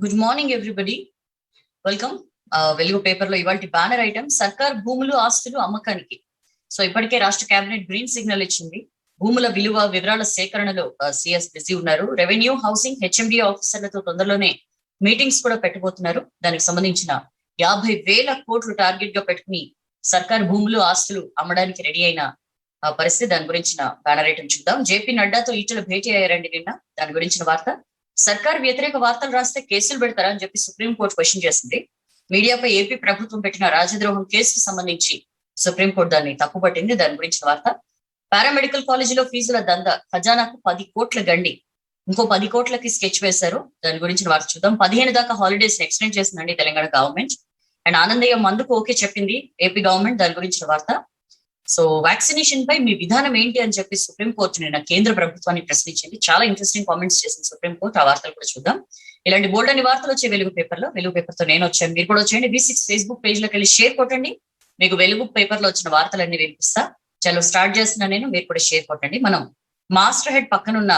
Good morning everybody, welcome. వెలుగు paper లో ఇవాళ బ్యానర్ ఐటమ్ సర్కార్ భూములు ఆస్తులు అమ్మకానికి. సో ఇప్పటికే రాష్ట్ర కేబినెట్ గ్రీన్ సిగ్నల్ ఇచ్చింది. భూముల విలువ వివరాల సేకరణలో సిఎస్ బిజీ ఉన్నారు. రెవెన్యూ, హౌసింగ్, హెచ్ఎండి ఆఫీసర్లతో తొందరలోనే మీటింగ్స్ కూడా పెట్టబోతున్నారు. దానికి సంబంధించిన 50,000 కోట్లు టార్గెట్ గా పెట్టుకుని సర్కార్ భూములు ఆస్తులు అమ్మడానికి రెడీ అయిన పరిస్థితి. దాని గురించిన బ్యానర్ ఐటమ్ చూద్దాం. జేపీ నడ్డాతో ఈటల భేటీ అయ్యారండి నిన్న. దాని గురించిన వార్త. సర్కార్ వ్యతిరేక వార్తలు రాస్తే కేసులు పెడతారా అని చెప్పి సుప్రీంకోర్టు క్వశ్చన్ చేసింది. మీడియాపై ఏపీ ప్రభుత్వం పెట్టిన రాజద్రోహం కేసుకు సంబంధించి సుప్రీంకోర్టు దాన్ని తప్పుపట్టింది. దాని గురించిన వార్త. పారామెడికల్ కాలేజీలో ఫీజుల దందా, ఖజానాకు 10 కోట్ల గండి, ఇంకో 10 కోట్లకి స్కెచ్ వేశారు. దాని గురించిన వార్త చూద్దాం. 15 దాకా హాలిడేస్ ఎక్స్టెండ్ చేసిందండి తెలంగాణ గవర్నమెంట్. అండ్ ఆనందయ్య మందుకు ఓకే చెప్పింది ఏపీ గవర్నమెంట్. దాని గురించిన వార్త. సో వ్యాక్సినేషన్ పై మీ విధానం ఏంటి అని చెప్పి సుప్రీంకోర్టు నిన్న కేంద్ర ప్రభుత్వాన్ని ప్రశ్నించింది. చాలా ఇంట్రెస్టింగ్ కామెంట్స్ చేసింది సుప్రీంకోర్టు. ఆ వార్తలు కూడా చూద్దాం. ఇలాంటి బోల్డ్ అని వార్తలు వచ్చే వెలుగు పేపర్ లో. వెలుగు పేపర్ తో నేను వచ్చాను, మీరు కూడా వచ్చేయండి. V6 ఫేస్బుక్ పేజ్ లోకి వెళ్ళి షేర్ కొట్టండి. మీకు వెలుగు పేపర్ లో వచ్చిన వార్తలన్నీ వినిపిస్తా. చలో స్టార్ట్ చేస్తున్నా నేను, మీరు కూడా షేర్ కొట్టండి. మనం మాస్టర్ హెడ్ పక్కనున్న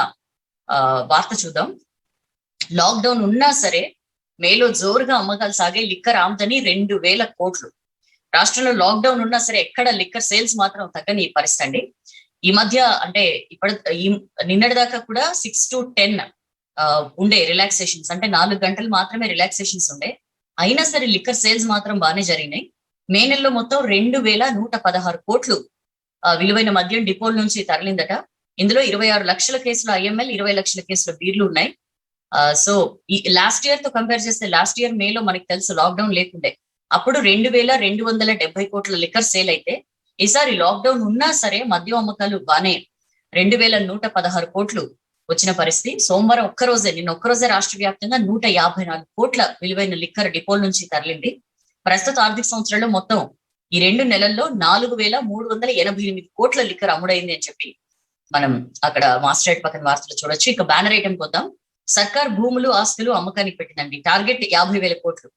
వార్త చూద్దాం. లాక్డౌన్ ఉన్నా సరే మేలో జోరుగా అమ్మకాలు సాగే లిక్కర్ ఆమదని 2,000 కోట్లు. రాష్ట్రంలో లాక్డౌన్ ఉన్నా సరే ఎక్కడ లిక్కర్ సేల్స్ మాత్రం తగ్గని పరిస్థితి అండి. ఈ మధ్య అంటే నిన్నటి దాకా కూడా 6 to 10 ఉండే రిలాక్సేషన్స్, అంటే 4 గంటలు మాత్రమే రిలాక్సేషన్స్ ఉండే. అయినా సరే లిక్కర్ సేల్స్ మాత్రం బాగానే జరిగినాయి. మే నెలలో మొత్తం 2,116 కోట్లు విలువైన మద్యం డిపోల నుంచి తరలిందట. ఇందులో 26 లక్షల కేసులు IML, 20 లక్షల కేసుల బీర్లు ఉన్నాయి. సో ఈ లాస్ట్ ఇయర్ తో కంపేర్ చేస్తే, లాస్ట్ ఇయర్ మేలో మనకి తెలుసు లాక్డౌన్ లేకుండే, అప్పుడు 2,270 కోట్ల లిక్కర్ సేల్ అయితే, ఈసారి లాక్డౌన్ ఉన్నా సరే మద్యం అమ్మకాలు బానే 2,116 కోట్లు వచ్చిన పరిస్థితి. సోమవారం నిన్న ఒక్కరోజే రాష్ట్ర వ్యాప్తంగా 154 కోట్ల విలువైన లిక్కర్ డిపోల నుంచి తరలింది. ప్రస్తుత ఆర్థిక సంవత్సరంలో మొత్తం ఈ 2 నెలల్లో 4,388 కోట్ల లిక్కర్ అమ్ముడైంది అని చెప్పి మనం అక్కడ మాస్టర్ హెడ్ పక్కన వార్తలు చూడొచ్చు. ఇక బ్యానర్ ఐటమ్ పోతాం. సర్కార్ భూములు ఆస్తులు అమ్మకానికి పెట్టిందండి. టార్గెట్ 50,000 కోట్లు.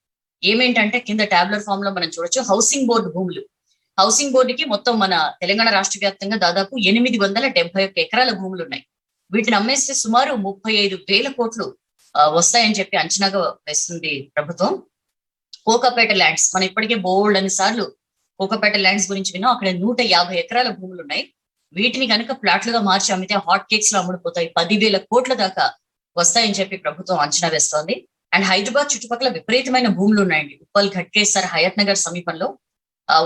ఏమేంటంటే కింద టాబ్లర్ ఫామ్ లో మనం చూడొచ్చు. హౌసింగ్ బోర్డు భూములు. హౌసింగ్ బోర్డుకి మొత్తం మన తెలంగాణ రాష్ట్ర వ్యాప్తంగా దాదాపు 871 ఎకరాల భూములు ఉన్నాయి. వీటిని అమ్మేస్తే సుమారు 35,000 కోట్లు వస్తాయని చెప్పి అంచనాగా వేస్తుంది ప్రభుత్వం. కోకాపేట ల్యాండ్స్, మనం ఇప్పటికే బోల్డ్ అని సార్లు కోకాపేట ల్యాండ్స్ గురించి విన్నాం. అక్కడ 150 ఎకరాల భూములు ఉన్నాయి. వీటిని కనుక ప్లాట్లుగా మార్చి అమ్మితే హాట్ కేక్స్ లో అమ్ముడుపోతాయి. 10,000 కోట్ల దాకా వస్తాయని చెప్పి ప్రభుత్వం అంచనా వేస్తోంది. అండ్ హైదరాబాద్ చుట్టుపక్కల విపరీతమైన భూములు ఉన్నాయండి. ఉప్పల్, ఘట్కేసర్, హయత్ నగర్ సమీపంలో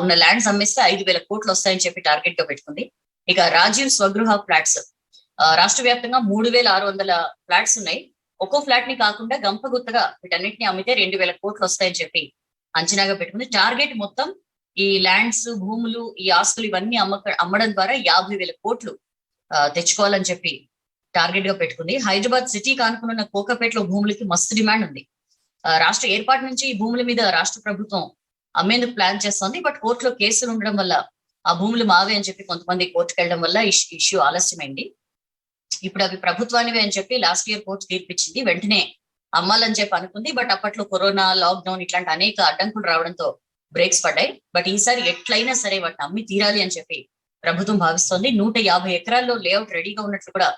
ఉన్న ల్యాండ్స్ అమ్మేస్తే 5,000 కోట్లు వస్తాయని చెప్పి టార్గెట్ గా పెట్టుకుంది. ఇక రాజీవ్ స్వగృహ ఫ్లాట్స్, రాష్ట్ర వ్యాప్తంగా 3,600 ఫ్లాట్స్ ఉన్నాయి. ఒక్కో ఫ్లాట్ ని కాకుండా గంపగుత్తగా వీటన్నిటిని అమ్మితే 2,000 కోట్లు వస్తాయని చెప్పి అంచనాగా పెట్టుకుంది. టార్గెట్ మొత్తం ఈ ల్యాండ్స్, భూములు, ఈ ఆస్తులు ఇవన్నీ అమ్మడం ద్వారా 50,000 కోట్లు తెచ్చుకోవాలని చెప్పి టార్గెట్ గా పెట్టుకుంది. హైదరాబాద్ సిటీ కానుకున్న కోకాపేటలో భూములకి మస్తు డిమాండ్ ఉంది. రాష్ట్ర ఏర్పాటు నుంచి ఈ భూముల మీద రాష్ట్ర ప్రభుత్వం అమ్మేందుకు ప్లాన్ చేస్తోంది. బట్ కోర్టులో కేసులు ఉండడం వల్ల ఆ భూములు మావే అని చెప్పి కొంతమంది కోర్టుకు వెళ్ళడం వల్ల ఇష్యూ ఆలస్యమైంది. ఇప్పుడు అవి ప్రభుత్వానివే అని చెప్పి లాస్ట్ ఇయర్ కోర్టు తీర్పిచ్చింది. వెంటనే అమ్మాలని చెప్పి అనుకుంది. బట్ అప్పట్లో కరోనా, లాక్డౌన్ ఇట్లాంటి అనేక అడ్డంకులు రావడంతో బ్రేక్స్ పడ్డాయి. బట్ ఈసారి ఎట్లయినా సరే వాటిని అమ్మి తీరాలి అని చెప్పి ప్రభుత్వం భావిస్తోంది. 150 ఎకరాల్లో లేఅవుట్ రెడీగా ఉన్నట్లు కూడా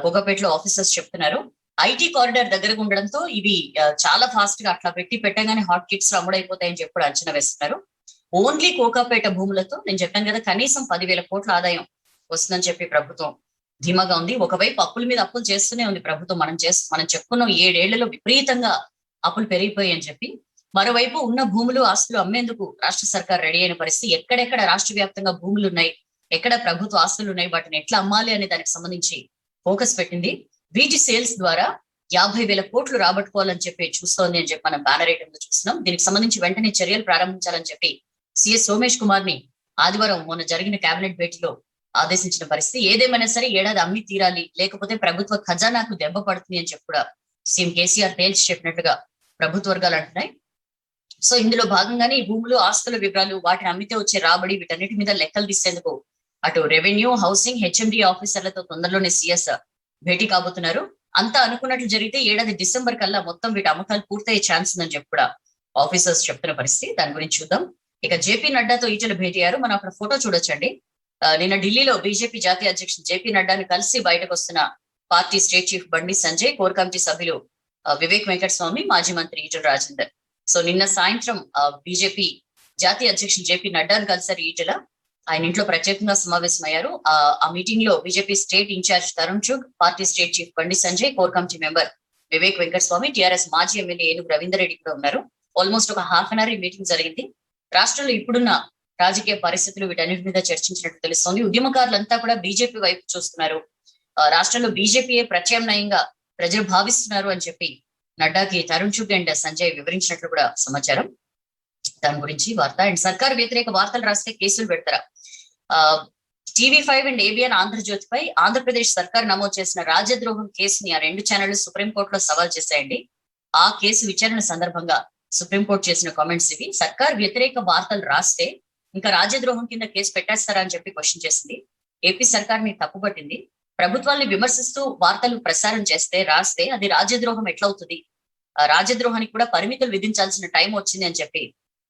కోకాపేటలో ఆఫీసర్స్ చెప్తున్నారు. ఐటీ కారిడార్ దగ్గరగా ఉండడంతో ఇవి చాలా ఫాస్ట్ గా అట్లా పెట్టగానే హాట్ కిట్స్ లో అమ్ముడైపోతాయని చెప్పి అంచనా వేస్తున్నారు. ఓన్లీ కోకాపేట భూములతో నేను చెప్పాను కదా, కనీసం 10,000 కోట్ల ఆదాయం వస్తుందని చెప్పి ప్రభుత్వం ధీమాగా ఉంది. ఒకవైపు అప్పుల మీద అప్పులు చేస్తూనే ఉంది ప్రభుత్వం. మనం చెప్పుకున్నాం 7 ఏళ్లలో విపరీతంగా అప్పులు పెరిగిపోయాయి అని చెప్పి. మరోవైపు ఉన్న భూములు, ఆస్తులు అమ్మేందుకు రాష్ట్ర సర్కార్ రెడీ అయిన పరిస్థితి. ఎక్కడెక్కడ రాష్ట్ర వ్యాప్తంగా భూములు ఉన్నాయి, ఎక్కడ ప్రభుత్వ ఆస్తులు ఉన్నాయి, వాటిని ఎట్లా అమ్మాలి అనే దానికి సంబంధించి ఫోకస్ పెట్టింది. వీటి సేల్స్ ద్వారా 50,000 కోట్లు రాబట్టుకోవాలని చెప్పి చూస్తోంది అని చెప్పి మనం బ్యానర్ ఐటమ్ లో చూస్తున్నాం. దీనికి సంబంధించి వెంటనే చర్యలు ప్రారంభించాలని చెప్పి సిఎస్ సోమేష్ కుమార్ ని ఆదివారం మొన్న జరిగిన కేబినెట్ భేటీలో ఆదేశించిన పరిస్థితి. ఏదేమైనా సరే ఏడాది అమ్మి తీరాలి, లేకపోతే ప్రభుత్వ ఖజానాకు దెబ్బ పడుతుంది అని చెప్పి కూడా సీఎం కేసీఆర్ తేల్చి చెప్పినట్టుగా ప్రభుత్వ వర్గాలు అంటున్నాయి. సో ఇందులో భాగంగానే ఈ భూములు, ఆస్తుల వివరాలు, వాటిని అమ్మితే వచ్చే రాబడి, వీటన్నిటి మీద లెక్కలు తీసేందుకు అటు రెవెన్యూ, హౌసింగ్, హెచ్ఎండి ఆఫీసర్లతో తొందరలోనే సిఎస్ భేటీ కాబోతున్నారు. అంతా అనుకున్నట్లు జరిగితే ఏడాది డిసెంబర్ కల్లా మొత్తం వీటి అమ్మకాలు పూర్తయ్యే ఛాన్స్ ఉందని చెప్పి కూడా ఆఫీసర్స్ చెప్తున్న పరిస్థితి. దాని గురించి చూద్దాం. ఇక జేపీ నడ్డాతో ఈటల భేటీ అయ్యారు. మనం అక్కడ ఫోటో చూడొచ్చండి. నిన్న ఢిల్లీలో బీజేపీ జాతీయ అధ్యక్షుడు జేపీ నడ్డాని కలిసి బయటకు వస్తున్న party state chief Bandi Sanjay, core committee సభ్యులు వివేక్ వెంకటస్వామి, మాజీ మంత్రి ఈటల రాజేందర్. సో నిన్న సాయంత్రం బీజేపీ జాతీయ అధ్యక్షుడు జేపీ నడ్డాను కలిసారు ఈటల. ఆయన ఇంట్లో ప్రత్యేకంగా సమావేశమయ్యారు. ఆ మీటింగ్ లో BJP state incharge Tarun Chugh, party state chief Bandi Sanjay, core committee member Vivek Venkataswamy, TRS మాజీ ఎమ్మెల్యే ఏనుగు రవీందర్ రెడ్డి కూడా ఉన్నారు. ఆల్మోస్ట్ ఒక హాఫ్ అన్ అవర్ ఈ మీటింగ్ జరిగింది. రాష్ట్రంలో ఇప్పుడున్న రాజకీయ పరిస్థితులు వీటన్నిటి మీద చర్చించినట్టు తెలుస్తోంది. ఉద్యమకారులంతా కూడా బీజేపీ వైపు చూస్తున్నారు. రాష్ట్రంలో బీజేపీయే ప్రత్యామ్నాయంగా ప్రజలు భావిస్తున్నారు అని చెప్పి నడ్డాకి తరుణ్ చుగ్ అండ్ సంజయ్ వివరించినట్లు కూడా సమాచారం. దాని గురించి వార్త. అండ్ సర్కార్ వ్యతిరేక వార్తలు రాస్తే కేసులు పెడతారా? TV5 అండ్ ABN ఆంధ్రజ్యోతిపై ఆంధ్రప్రదేశ్ సర్కార్ నమోదు చేసిన రాజద్రోహం కేసుని ఆ రెండు ఛానళ్లు సుప్రీంకోర్టులో సవాల్ చేశాయండి. ఆ కేసు విచారణ సందర్భంగా సుప్రీంకోర్టు చేసిన కామెంట్స్ ఇవి. సర్కార్ వ్యతిరేక వార్తలు రాస్తే ఇంకా రాజద్రోహం కింద కేసు పెట్టేస్తారా అని చెప్పి క్వశ్చన్ చేసింది. ఏపీ సర్కార్ ని తప్పుపట్టింది. ప్రభుత్వాన్ని విమర్శిస్తూ వార్తలు ప్రసారం చేస్తే రాస్తే అది రాజద్రోహం ఎట్లవుతుంది? రాజద్రోహానికి కూడా పరిమితులు విధించాల్సిన టైం వచ్చింది అని చెప్పి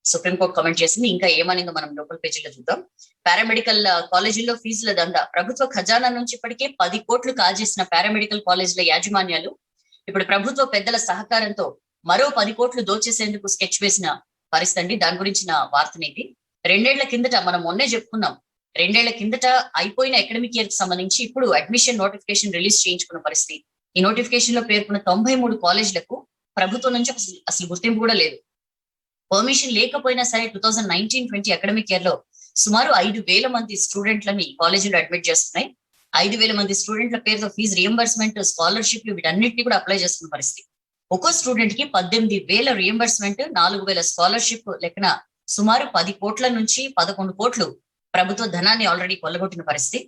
సుప్రీంకోర్టు కామెంట్ చేసింది. ఇంకా ఏమనిందో మనం లోకల్ పేజీలో చూద్దాం. పారామెడికల్ కాలేజీల్లో ఫీజుల దందా. ప్రభుత్వ ఖజానా నుంచి ఇప్పటికే 10 కోట్లు కాజేసిన పారామెడికల్ కాలేజీల యాజమాన్యాలు ఇప్పుడు ప్రభుత్వ పెద్దల సహకారంతో మరో 10 కోట్లు దోచేసేందుకు స్కెచ్ వేసిన పరిస్థితి అండి. దాని గురించిన వార్తనేది 2 ఏళ్ల కిందట మనం మొన్నే చెప్పుకున్నాం. 2 ఏళ్ల కిందట అయిపోయిన అకాడమిక్ ఇయర్ కి సంబంధించి ఇప్పుడు అడ్మిషన్ నోటిఫికేషన్ రిలీజ్ చేయించుకున్న పరిస్థితి. ఈ నోటిఫికేషన్ లో పేర్కొన్న 93 కాలేజీలకు ప్రభుత్వం నుంచి అసలు గుర్తింపు కూడా లేదు. పర్మిషన్ లేకపోయినా సరే 2019-20 అకాడమిక్ ఇయర్ లో సుమారు 5,000 మంది స్టూడెంట్లని కాలేజీలో అడ్మిట్ చేస్తున్నాయి. 5,000 మంది స్టూడెంట్ల పేరుతో ఫీజు రియంబర్స్మెంట్, స్కాలర్షిప్లు వీటన్నిటిని కూడా అప్లై చేస్తున్న పరిస్థితి. ఒక్కో స్టూడెంట్ కి 18,000 రియంబర్స్మెంట్, 4,000 స్కాలర్షిప్ లెక్కన సుమారు 10 కోట్ల నుంచి 11 కోట్లు ప్రభుత్వ ధనాన్ని ఆల్రెడీ కొల్లగొట్టిన పరిస్థితి.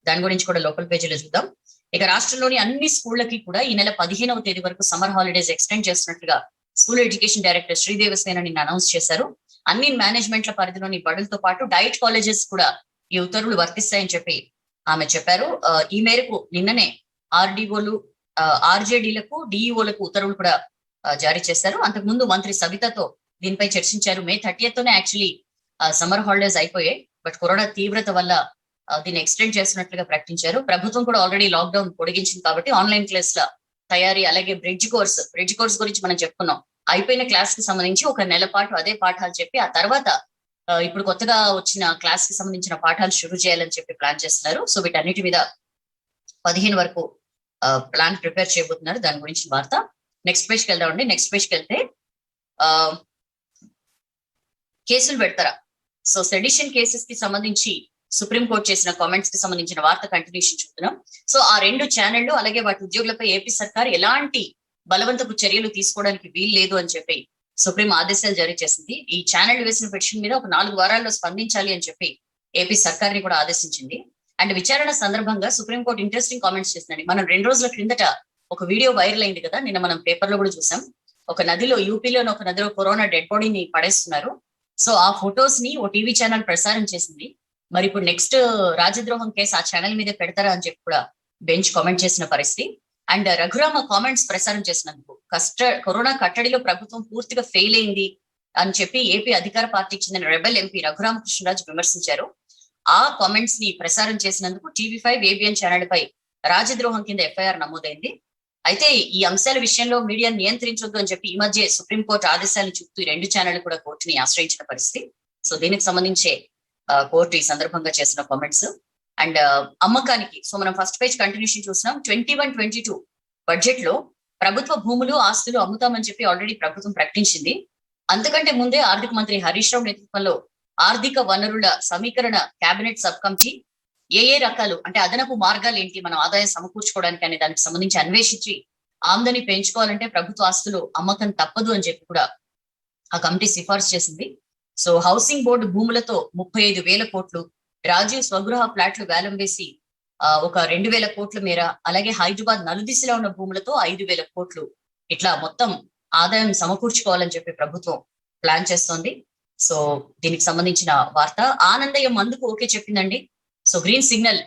దాని గురించి కూడా లోకల్ పేజీలో చూద్దాం. ఇక రాష్ట్రంలోని అన్ని స్కూళ్లకి కూడా ఈ నెల 15వ తేదీ వరకు సమ్మర్ హాలిడేస్ ఎక్స్టెండ్ చేస్తున్నట్లుగా స్కూల్ ఎడ్యుకేషన్ డైరెక్టర్ శ్రీదేవసేన నిన్న అనౌన్స్ చేశారు. అన్ని మేనేజ్మెంట్ల పరిధిలోని బడులతో పాటు డైట్ కాలేజెస్ కూడా ఈ ఉత్తర్వులు వర్తిస్తాయని చెప్పి ఆమె చెప్పారు. ఈ మేరకు నిన్ననే ఆర్డీఓలు, ఆర్జేడీలకు, డిఈఓలకు ఉత్తర్వులు కూడా జారీ చేశారు. అంతకుముందు మంత్రి సబితతో దీనిపై చర్చించారు. May 30th actually summer holidays అయిపోయాయి. బట్ కరోనా తీవ్రత వల్ల దీన్ని ఎక్స్టెండ్ చేస్తున్నట్లుగా ప్రకటించారు. ప్రభుత్వం కూడా ఆల్రెడీ లాక్డౌన్ పొడిగించింది కాబట్టి ఆన్లైన్ క్లాస్ల తయారీ, అలాగే బ్రిడ్జ్ కోర్స్ గురించి మనం చెప్పుకున్నాం. అయిపోయిన క్లాస్ కి సంబంధించి ఒక నెల పాటు అదే పాఠాలు చెప్పి ఆ తర్వాత ఇప్పుడు కొత్తగా వచ్చిన క్లాస్ కి సంబంధించిన పాఠాలు షురూ చేయాలని చెప్పి ప్లాన్ చేస్తున్నారు. సో వీటన్నిటి మీద 15 వరకు ప్లాన్ ప్రిపేర్ చేయబోతున్నారు. దాని గురించి వార్త. నెక్స్ట్ పేజ్కి వెళ్దామండి. నెక్స్ట్ పేజ్కి వెళ్తే కేసులు పెడతారా? సో సెడిషన్ కేసెస్ కి సంబంధించి సుప్రీంకోర్టు చేసిన కామెంట్స్ కి సంబంధించిన వార్త కంటిన్యూషన్ చూస్తున్నాం. సో ఆ రెండు ఛానళ్లు అలాగే వాటి ఉద్యోగులపై ఏపీ సర్కార్ ఎలాంటి బలవంతపు చర్యలు తీసుకోవడానికి వీలు లేదు అని చెప్పి సుప్రీం ఆదేశాలు జారీ చేసింది. ఈ ఛానల్ వేసిన పిటిషన్ మీద ఒక 4 వారాల్లో స్పందించాలి అని చెప్పి ఏపీ సర్కార్ ని కూడా ఆదేశించింది. అండ్ విచారణ సందర్భంగా సుప్రీంకోర్టు ఇంట్రెస్టింగ్ కామెంట్స్ చేసిందండి. మనం 2 రోజుల క్రిందట ఒక వీడియో వైరల్ అయింది కదా, నిన్న మనం పేపర్ లో కూడా చూసాం. ఒక నదిలో, యూపీలోని ఒక నదిలో కరోనా డెడ్ బాడీని పడేస్తున్నారు. సో ఆ ఫొటోస్ ని ఓ టీవీ ఛానల్ ప్రసారం చేసింది. మరి ఇప్పుడు నెక్స్ట్ రాజద్రోహం కేసు ఆ ఛానల్ మీద పెడతారా అని చెప్పి కూడా బెంచ్ కామెంట్ చేసిన పరిస్థితి. అండ్ రఘురామ కామెంట్స్ ప్రసారం చేసినందుకు కరోనా కట్టడిలో ప్రభుత్వం పూర్తిగా ఫెయిల్ అయింది అని చెప్పి ఏపీ అధికార పార్టీకి చెందిన రెబెల్ ఎంపీ రఘురామకృష్ణరాజు విమర్శించారు. ఆ కామెంట్స్ ని ప్రసారం చేసినందుకు TV5, ABN ఛానల్ పై రాజద్రోహం కింద FIR నమోదైంది. అయితే ఈ అంశాల విషయంలో మీడియాను నియంత్రించొద్దు అని చెప్పి ఈ మధ్య సుప్రీంకోర్టు ఆదేశాలను చూపుతూ ఈ 2 ఛానళ్లు కూడా కోర్టుని ఆశ్రయించిన పరిస్థితి. సో దీనికి సంబంధించే కోర్టు ఈ సందర్భంగా చేసిన కామెంట్స్. అండ్ అమ్మకానికి, సో మనం ఫస్ట్ పేజ్ కంటిన్యూషన్ చూసినాం. 21-22 బడ్జెట్ లో ప్రభుత్వ భూములు, ఆస్తులు అమ్ముతామని చెప్పి ఆల్రెడీ ప్రభుత్వం ప్రకటించింది. అంతకంటే ముందే ఆర్థిక మంత్రి హరీష్ రావు నేతృత్వంలో ఆర్థిక వనరుల సమీకరణ కేబినెట్ సబ్ కమిటీ ఏ రకాలు అంటే అదనపు మార్గాలు ఏంటి మనం ఆదాయం సమకూర్చుకోవడానికి అనే దానికి సంబంధించి అన్వేషించి ఆమ్దని పెంచుకోవాలంటే ప్రభుత్వ ఆస్తులు అమ్మకం తప్పదు అని చెప్పి కూడా ఆ కమిటీ సిఫార్సు చేసింది. సో హౌసింగ్ బోర్డు భూములతో 35,000 కోట్లు, రాజీవ్ స్వగృహ ఫ్లాట్లు వేలం వేసి ఒక 2,000 కోట్ల మేర, అలాగే హైదరాబాద్ నలుదిశలో ఉన్న భూములతో 5,000 కోట్లు, ఇట్లా మొత్తం ఆదాయం సమకూర్చుకోవాలని చెప్పి ప్రభుత్వం ప్లాన్ చేస్తోంది. సో దీనికి సంబంధించిన వార్త. ఆనందయ్య మందుకు ఓకే చెప్పిందండి. సో గ్రీన్ సిగ్నల్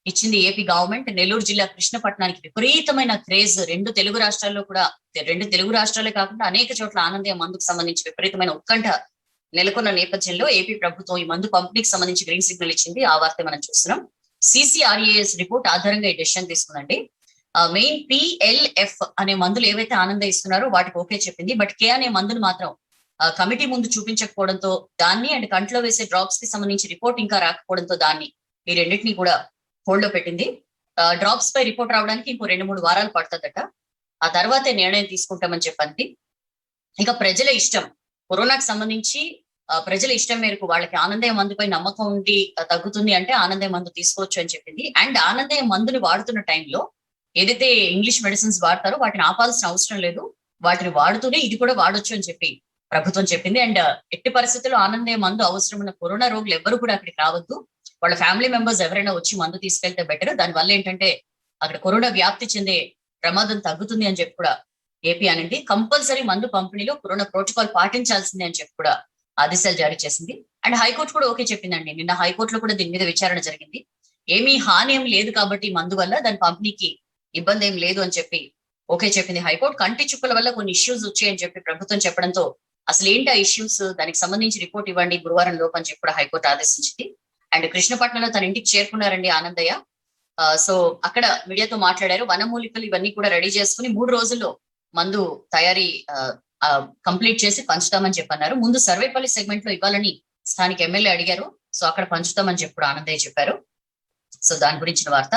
ఇచ్చింది ఏపీ గవర్నమెంట్. నెల్లూరు జిల్లా కృష్ణపట్నానికి విపరీతమైన క్రేజ్ 2 తెలుగు రాష్ట్రాల్లో కూడా, 2 తెలుగు రాష్ట్రాలే కాకుండా అనేక చోట్ల ఆనందయ్య మందుకు సంబంధించి విపరీతమైన ఉత్కంఠ నెలకొన్న నేపథ్యంలో ఏపీ ప్రభుత్వం ఈ మందు పంపిణీకి సంబంధించి గ్రీన్ సిగ్నల్ ఇచ్చింది. ఆ వార్త మనం చూస్తున్నాం. CCRAS రిపోర్ట్ ఆధారంగా ఈ డెసిషన్ తీసుకుందండి. మెయిన్ PLF అనే మందులు ఏవైతే ఆనంద ఇస్తున్నారో వాటికి ఓకే చెప్పింది. బట్ K అనే మందును మాత్రం కమిటీ ముందు చూపించకపోవడంతో దాన్ని అండ్ కంట్లో వేసే డ్రాప్స్ కి సంబంధించి రిపోర్ట్ ఇంకా రాకపోవడంతో దాన్ని ఈ రెండింటిని కూడా హోల్డ్ లో పెట్టింది. డ్రాప్స్ పై రిపోర్ట్ రావడానికి ఇంకో 2-3 వారాలు పడుతుందట. ఆ తర్వాతే నిర్ణయం తీసుకుంటామని చెప్పింది. ఇక ప్రజల ఇష్టం, కరోనాకు సంబంధించి ప్రజల ఇష్టం మేరకు వాళ్ళకి ఆనందయ్య మందుపై నమ్మకం ఉండి తగ్గుతుంది అంటే ఆనందయ్య మందు తీసుకోవచ్చు అని చెప్పింది. అండ్ ఆనందయ్య మందుని వాడుతున్న టైంలో ఏదైతే ఇంగ్లీష్ మెడిసిన్స్ వాడతారో వాటిని ఆపాల్సిన అవసరం లేదు, వాటిని వాడుతూనే ఇది కూడా వాడొచ్చు అని చెప్పి ప్రభుత్వం చెప్పింది. అండ్ ఎట్టి పరిస్థితుల్లో ఆనందయ్య మందు అవసరం ఉన్న కరోనా రోగులు ఎవరు కూడా అక్కడికి రావద్దు, వాళ్ళ ఫ్యామిలీ మెంబర్స్ ఎవరైనా వచ్చి మందు తీసుకెళ్తే బెటర్. దానివల్ల ఏంటంటే అక్కడ కరోనా వ్యాప్తి చెందే ప్రమాదం తగ్గుతుంది అని చెప్పి కూడా ఏపీ అనేది కంపల్సరీ మందు పంపిణీలో కరోనా ప్రోటోకాల్ పాటించాల్సిందే అని చెప్పి కూడా ఆదేశాలు జారీ చేసింది. అండ్ హైకోర్టు కూడా ఓకే చెప్పిందండి. నిన్న హైకోర్టులో కూడా దీని మీద విచారణ జరిగింది. ఏమీ హాని ఏం లేదు కాబట్టి మందు వల్ల దాని పంపిణీకి ఇబ్బంది ఏం లేదు అని చెప్పి ఓకే చెప్పింది హైకోర్టు. కంటి చుక్కల వల్ల కొన్ని ఇష్యూస్ వచ్చాయని చెప్పి ప్రభుత్వం చెప్పడంతో అసలు ఏంటి ఆ ఇష్యూస్, దానికి సంబంధించి రిపోర్ట్ ఇవ్వండి గురువారం లోపు అని చెప్పి కూడా హైకోర్టు ఆదేశించింది. అండ్ కృష్ణపట్నంలో తన ఇంటికి చేరుకున్నారండి ఆనందయ్య. సో అక్కడ మీడియాతో మాట్లాడారు. వనమూలికలు ఇవన్నీ కూడా రెడీ చేసుకుని 3 రోజుల్లో మందు తయారీ కంప్లీట్ చేసి పంచుతామని చెప్పన్నారు. ముందు సర్వేపల్లి సెగ్మెంట్ లో ఇవ్వాలని స్థానిక ఎమ్మెల్యే అడిగారు. సో అక్కడ పంచుతామని చెప్పి కూడా ఆనందయ్య చెప్పారు. సో దాని గురించిన వార్త.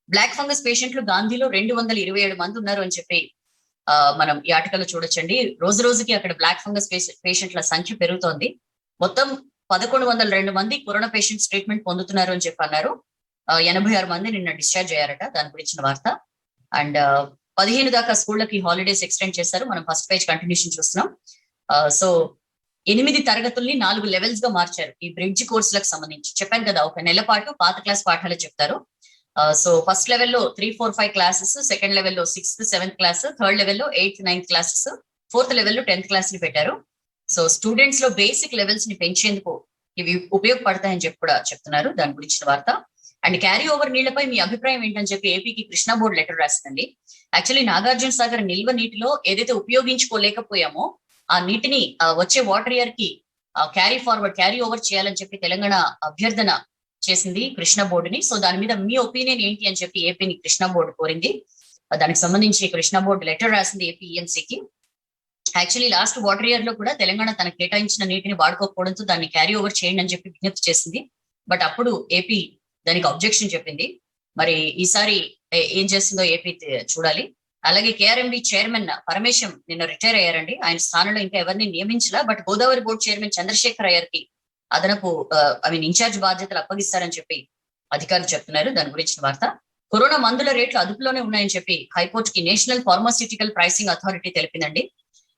బ్లాక్ ఫంగస్ పేషెంట్లు గాంధీలో 227 మంది ఉన్నారు అని చెప్పి మనం ఈ ఆర్టికల్ చూడొచ్చండి. రోజు రోజుకి అక్కడ బ్లాక్ ఫంగస్ పేషెంట్ల సంఖ్య పెరుగుతోంది. మొత్తం 1102 మంది కరోనా పేషెంట్స్ ట్రీట్మెంట్ పొందుతున్నారు అని చెప్పి అన్నారు. 86 మంది నిన్న డిశ్చార్జ్ అయ్యారట. దాని గురించిన వార్త. అండ్ 15 దాకా స్కూళ్ళకి హాలిడేస్ ఎక్స్టెండ్ చేశారు. మనం ఫస్ట్ పేజ్ కంటిన్యూషన్ చూస్తున్నాం. సో 8 తరగతుల్ని 4 లెవెల్స్ గా మార్చారు ఈ బ్రిడ్జ్ కోర్సులకు సంబంధించి. చెప్పాను కదా, ఒక నెల పాటు పాత క్లాస్ పాఠాలే చెప్తారు. సో ఫస్ట్ లెవెల్లో 3, 4, 5 క్లాసెస్, సెకండ్ లెవెల్లో 6th, 7th క్లాస్, థర్డ్ లెవెల్లో 8th, 9th క్లాసెస్, ఫోర్త్ లెవెల్లో 10th క్లాస్ ని పెట్టారు. సో స్టూడెంట్స్ లో బేసిక్ లెవెల్స్ ని పెంచేందుకు ఇవి ఉపయోగపడతాయని చెప్పి కూడా చెప్తున్నారు. దాని గురించిన వార్త. అండ్ క్యారీ ఓవర్ నీళ్లపై మీ అభిప్రాయం ఏంటని చెప్పి ఏపీకి కృష్ణా బోర్డు లెటర్ రాసిందండి. యాక్చువల్లీ నాగార్జున సాగర్ నిల్వ నీటిలో ఏదైతే ఉపయోగించుకోలేకపోయామో ఆ నీటిని వచ్చే వాటర్ ఇయర్ కి క్యారీ ఓవర్ చేయాలని చెప్పి తెలంగాణ అభ్యర్థన చేసింది కృష్ణా బోర్డుని. సో దాని మీద మీ ఒపీనియన్ ఏంటి అని చెప్పి ఏపీని కృష్ణా బోర్డు కోరింది. దానికి సంబంధించి కృష్ణా బోర్డు లెటర్ రాసింది ఏపీ ఈఎన్సీకి. యాక్చువల్లీ లాస్ట్ వాటర్ ఇయర్ లో కూడా తెలంగాణ తనకు కేటాయించిన నీటిని వాడుకోకపోవడంతో దాన్ని క్యారీ ఓవర్ చేయండి అని చెప్పి విజ్ఞప్తి చేసింది. బట్ అప్పుడు ఏపీ దానికి అబ్జెక్షన్ చెప్పింది. మరి ఈసారి ఏం చేస్తుందో ఏపీ చూడాలి. అలాగే కేఆర్ఎంబి చైర్మన్ పరమేశం నిన్న రిటైర్ అయ్యారండి. ఆయన స్థానంలో ఇంకా ఎవరిని నియమించలా. But Godavari board chairman Chandrasekhar అయ్యర్కి అదనపు ఇన్ఛార్జ్ బాధ్యతలు అప్పగిస్తారని చెప్పి అధికారులు చెప్తున్నారు. దాని గురించిన వార్త. కరోనా మందుల రేట్లు అదుపులోనే ఉన్నాయని చెప్పి హైకోర్టుకి నేషనల్ ఫార్మాస్యూటికల్ ప్రైసింగ్ అథారిటీ తెలిపిందండి.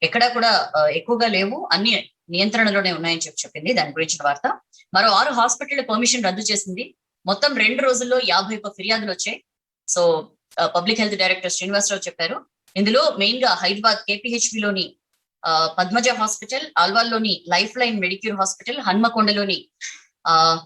ఎక్కడా కూడా ఎక్కువగా లేవు, అన్ని నియంత్రణలోనే ఉన్నాయని చెప్పి చెప్పింది. దాని గురించిన వార్త. మరో 6 హాస్పిటల్ పర్మిషన్ రద్దు చేసింది. మొత్తం 2 రోజుల్లో 51 ఫిర్యాదులు వచ్చాయి. So public health director Srinivasa Rao చెప్పారు. ఇందులో మెయిన్ గా హైదరాబాద్ కేపీహెచ్బిలోని పద్మజ హాస్పిటల్, ఆల్వాల్లోని లైఫ్ లైన్ మెడిక్యూర్ హాస్పిటల్, హన్మకొండలోని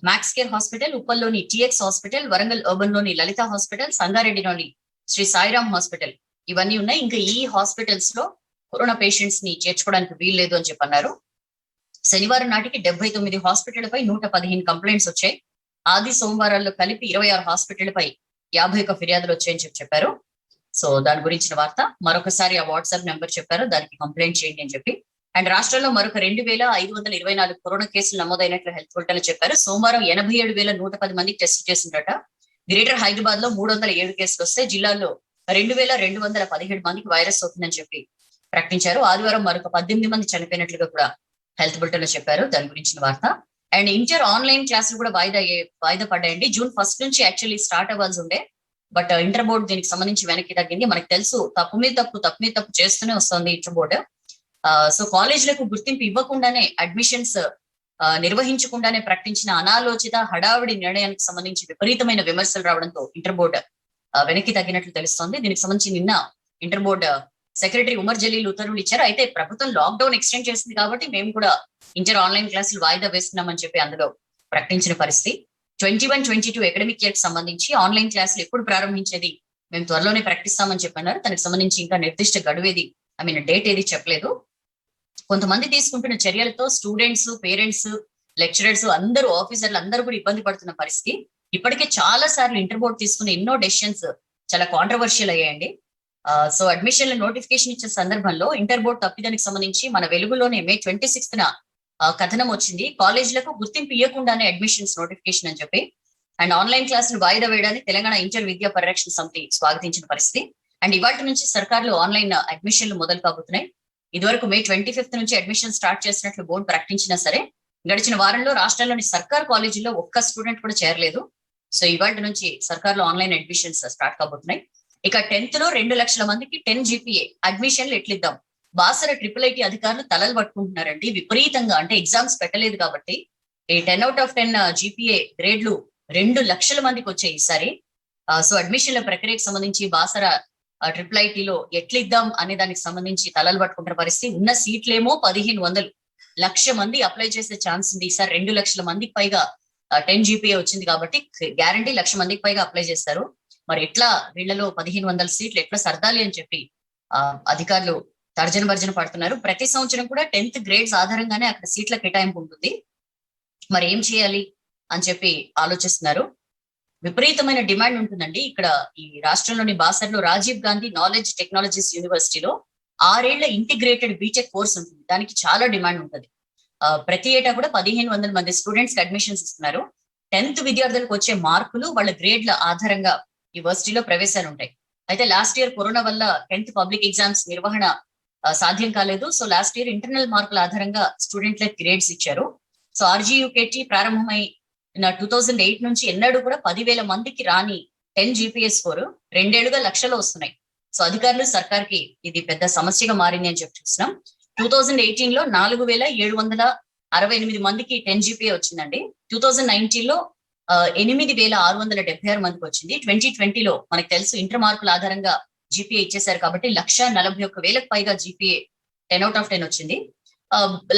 మ్యాక్స్ కేర్ హాస్పిటల్, ఉప్పల్లోని టిఎక్స్ హాస్పిటల్, వరంగల్ అర్బన్ లోని లలిత హాస్పిటల్, సంగారెడ్డిలోని శ్రీ సాయిరామ్ హాస్పిటల్ ఇవన్నీ ఉన్నాయి. ఇంకా ఈ హాస్పిటల్స్ లో కరోనా పేషెంట్స్ ని చేర్చుకోవడానికి వీల్లేదు అని చెప్పి అన్నారు. శనివారం నాటికి 79 హాస్పిటళ్లపై 115 కంప్లైంట్స్ వచ్చాయి. ఆది సోమవారాల్లో కలిపి 26 హాస్పిటళ్లపై 51 ఫిర్యాదులు వచ్చాయని చెప్పారు. సో దాని గురించిన వార్త. మరొకసారి ఆ వాట్సాప్ నెంబర్ చెప్పారు, దానికి కంప్లైంట్ చేయండి అని చెప్పి. అండ్ రాష్ట్రంలో మరొక 2524 కరోనా కేసులు నమోదైనట్లు హెల్త్ బులెటిన్ చెప్పారు. సోమవారం 87,110 మందికి టెస్ట్ చేసిందట. గ్రేటర్ హైదరాబాద్ లో 307 కేసులు వస్తే జిల్లాలో 2,217 మందికి వైరస్ సోకిందని చెప్పి ప్రకటించారు. ఆదివారం మరొక 18 మంది చనిపోయినట్లుగా కూడా హెల్త్ బులెటిన్ లో చెప్పారు. దాని గురించిన వార్త. అండ్ ఇంటర్ ఆన్లైన్ క్లాసులు కూడా వాయిదా పడ్డాయండి. జూన్ 1 నుంచి యాక్చువల్లీ స్టార్ట్ అవ్వాల్సి ఉండే. బట్ ఇంటర్ బోర్డు దీనికి సంబంధించి వెనక్కి తగ్గింది. మనకు తెలుసు తప్పు మీద తప్పు చేస్తూనే వస్తుంది ఇంటర్ బోర్డు. సో కాలేజీలకు గుర్తింపు ఇవ్వకుండానే అడ్మిషన్స్ నిర్వహించకుండానే ప్రకటించిన అనాలోచిత హడావిడి నిర్ణయానికి సంబంధించి విపరీతమైన విమర్శలు రావడంతో ఇంటర్ బోర్డు వెనక్కి తగ్గినట్లు తెలుస్తోంది. దీనికి సంబంధించి నిన్న inter board secretary Umar Jaleel ఉత్తర్వులు ఇచ్చారు. అయితే ప్రభుత్వం లాక్డౌన్ ఎక్స్టెండ్ చేసింది కాబట్టి మేము కూడా ఇంటర్ ఆన్లైన్ క్లాసులు వాయిదా వేస్తున్నామని చెప్పి అందులో ప్రకటించిన పరిస్థితి. 21-22 అకాడమిక్ ఇయర్ కి సంబంధించి ఆన్లైన్ క్లాసులు ఎప్పుడు ప్రారంభించేది మేము త్వరలోనే ప్రకటిస్తామని చెప్పన్నారు. దానికి సంబంధించి ఇంకా నిర్దిష్ట గడువేది డేట్ ఏది చెప్పలేదు. కొంతమంది తీసుకుంటున్న చర్యలతో స్టూడెంట్స్, పేరెంట్స్, లెక్చరర్స్ అందరూ, ఆఫీసర్లు అందరూ కూడా ఇబ్బంది పడుతున్న పరిస్థితి. ఇప్పటికే చాలా సార్లు ఇంటర్ బోర్డు తీసుకున్న ఎన్నో డెసిషన్స్ చాలా కాంట్రవర్షియల్ అయ్యాయండి. సో అడ్మిషన్ల నోటిఫికేషన్ ఇచ్చే సందర్భంలో ఇంటర్ బోర్డ్ తప్పిదానికి సంబంధించి మన వెలుగులోనే May 26న కథనం వచ్చింది. కాలేజీలకు గుర్తింపు ఇవ్వకుండానే అడ్మిషన్స్ నోటిఫికేషన్ అని చెప్పి. అండ్ ఆన్లైన్ క్లాసులు వాయిదా వేయడాన్ని తెలంగాణ ఇంటర్ విద్యా పరిరక్షణ సమితి స్వాగతించిన పరిస్థితి. అండ్ ఇవాటి నుంచి సర్కార్లు ఆన్లైన్ అడ్మిషన్లు మొదలు కాబోతున్నాయి. ఇదివరకు May 25 నుంచి అడ్మిషన్ స్టార్ట్ చేసినట్లు బోర్డు ప్రకటించినా సరే గడిచిన వారంలో రాష్ట్రాల్లోని సర్కార్ కాలేజీల్లో ఒక్క స్టూడెంట్ కూడా చేరలేదు. సో ఇవాటి నుంచి సర్కార్లో ఆన్లైన్ అడ్మిషన్స్ స్టార్ట్ కాబోతున్నాయి. ఇక 10th లో 2 లక్షల మందికి 10 GPA అడ్మిషన్లు ఎట్లిద్దాం. బాసర IIIT అధికారులు తలలు పట్టుకుంటున్నారండి విపరీతంగా. అంటే ఎగ్జామ్స్ పెట్టలేదు కాబట్టి ఈ 10 out of 10 GPA గ్రేడ్లు 2 లక్షల మందికి వచ్చాయి ఈసారి. సో అడ్మిషన్ల ప్రక్రియకు సంబంధించి బాసర IIIT లో ఎట్లిద్దాం అనే దానికి సంబంధించి తలలు పట్టుకుంటున్న పరిస్థితి. ఉన్న సీట్లేమో 1500, 1,00,000 మంది అప్లై చేసే ఛాన్స్ ఉంది. ఈసారి 2 లక్షల మందికి పైగా 10 GPA వచ్చింది కాబట్టి గ్యారంటీ 1,00,000 మందికి పైగా అప్లై చేస్తారు. మరి ఎట్లా వీళ్ళలో 1500 సీట్లు ఎట్లా సర్దాలి అని చెప్పి అధికారులు తర్జన భర్జన పడుతున్నారు. ప్రతి సంవత్సరం కూడా 10th గ్రేడ్స్ ఆధారంగానే అక్కడ సీట్ల కేటాయింపు ఉంటుంది. మరి ఏం చేయాలి అని చెప్పి ఆలోచిస్తున్నారు. విపరీతమైన డిమాండ్ ఉంటుందండి. ఇక్కడ ఈ రాష్ట్రంలోని బాసర్లో రాజీవ్ గాంధీ నాలెడ్జ్ టెక్నాలజీస్ యూనివర్సిటీలో 6 ఏళ్ల ఇంటిగ్రేటెడ్ బీటెక్ కోర్స్ ఉంటుంది. దానికి చాలా డిమాండ్ ఉంటుంది. ప్రతి ఏటా కూడా 1500 మంది స్టూడెంట్స్ కి అడ్మిషన్స్ ఇస్తున్నారు. 10th విద్యార్థులకు వచ్చే మార్కులు వాళ్ళ గ్రేడ్ల ఆధారంగా యూనివర్సిటీలో ప్రవేశాలు ఉంటాయి. అయితే లాస్ట్ ఇయర్ కరోనా వల్ల 10th పబ్లిక్ ఎగ్జామ్స్ నిర్వహణ సాధ్యం కాలేదు. సో లాస్ట్ ఇయర్ ఇంటర్నల్ మార్కుల ఆధారంగా స్టూడెంట్లకు గ్రేడ్స్ ఇచ్చారు. సో RGUKT ప్రారంభమై 2008 నుంచి ఎన్నడూ కూడా 10,000 మందికి రాని 10 GPA స్కోరు 2 ఏళ్లుగా లక్షలో వస్తున్నాయి. సో అధికారులు సర్కార్కి ఇది పెద్ద సమస్యగా మారింది అని చెప్పి చూస్తున్నాం. 2018 లో 4,768 మందికి 10 GPA వచ్చిందండి. 2019 లో 8,676 మందికి వచ్చింది. 2020లో మనకు తెలుసు ఇంటర్ మార్కుల ఆధారంగా GPA ఇచ్చేశారు కాబట్టి 1,41,000కు పైగా GPA 10 out of 10 వచ్చింది.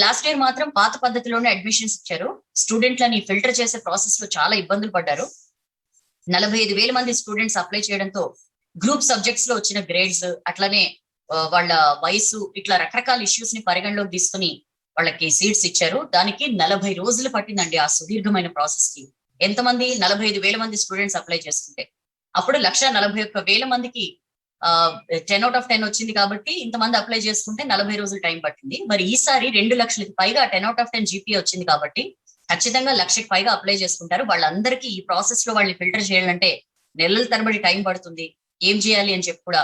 లాస్ట్ ఇయర్ మాత్రం పాత పద్ధతిలోనే అడ్మిషన్స్ ఇచ్చారు. స్టూడెంట్లని ఫిల్టర్ చేసే ప్రాసెస్ లో చాలా ఇబ్బందులు పడ్డారు. 45,000 మంది స్టూడెంట్స్ అప్లై చేయడంతో గ్రూప్ సబ్జెక్ట్స్ లో వచ్చిన గ్రేడ్స్ అట్లానే వాళ్ళ వయసు ఇట్లా రకరకాల ఇష్యూస్ ని పరిగణలోకి తీసుకుని వాళ్ళకి సీట్స్ ఇచ్చారు. దానికి 40 రోజులు పట్టిందండి ఆ సుదీర్ఘమైన ప్రాసెస్ కి. ఎంతమంది 45,000 మంది స్టూడెంట్స్ అప్లై చేస్తుంటే అప్పుడు 1,41,000 మందికి 10 out of 10 వచ్చింది కాబట్టి ఇంతమంది అప్లై చేసుకుంటే 40 రోజులు టైం పట్టింది. మరి ఈసారి 2 లక్షలకి పైగా 10 out of 10 GPA వచ్చింది కాబట్టి ఖచ్చితంగా 1,00,000కి పైగా అప్లై చేసుకుంటారు. వాళ్ళందరికీ ఈ ప్రాసెస్ లో వాళ్ళని ఫిల్టర్ చేయాలంటే నెలల తరబడి టైం పడుతుంది. ఏం చేయాలి అని చెప్పి కూడా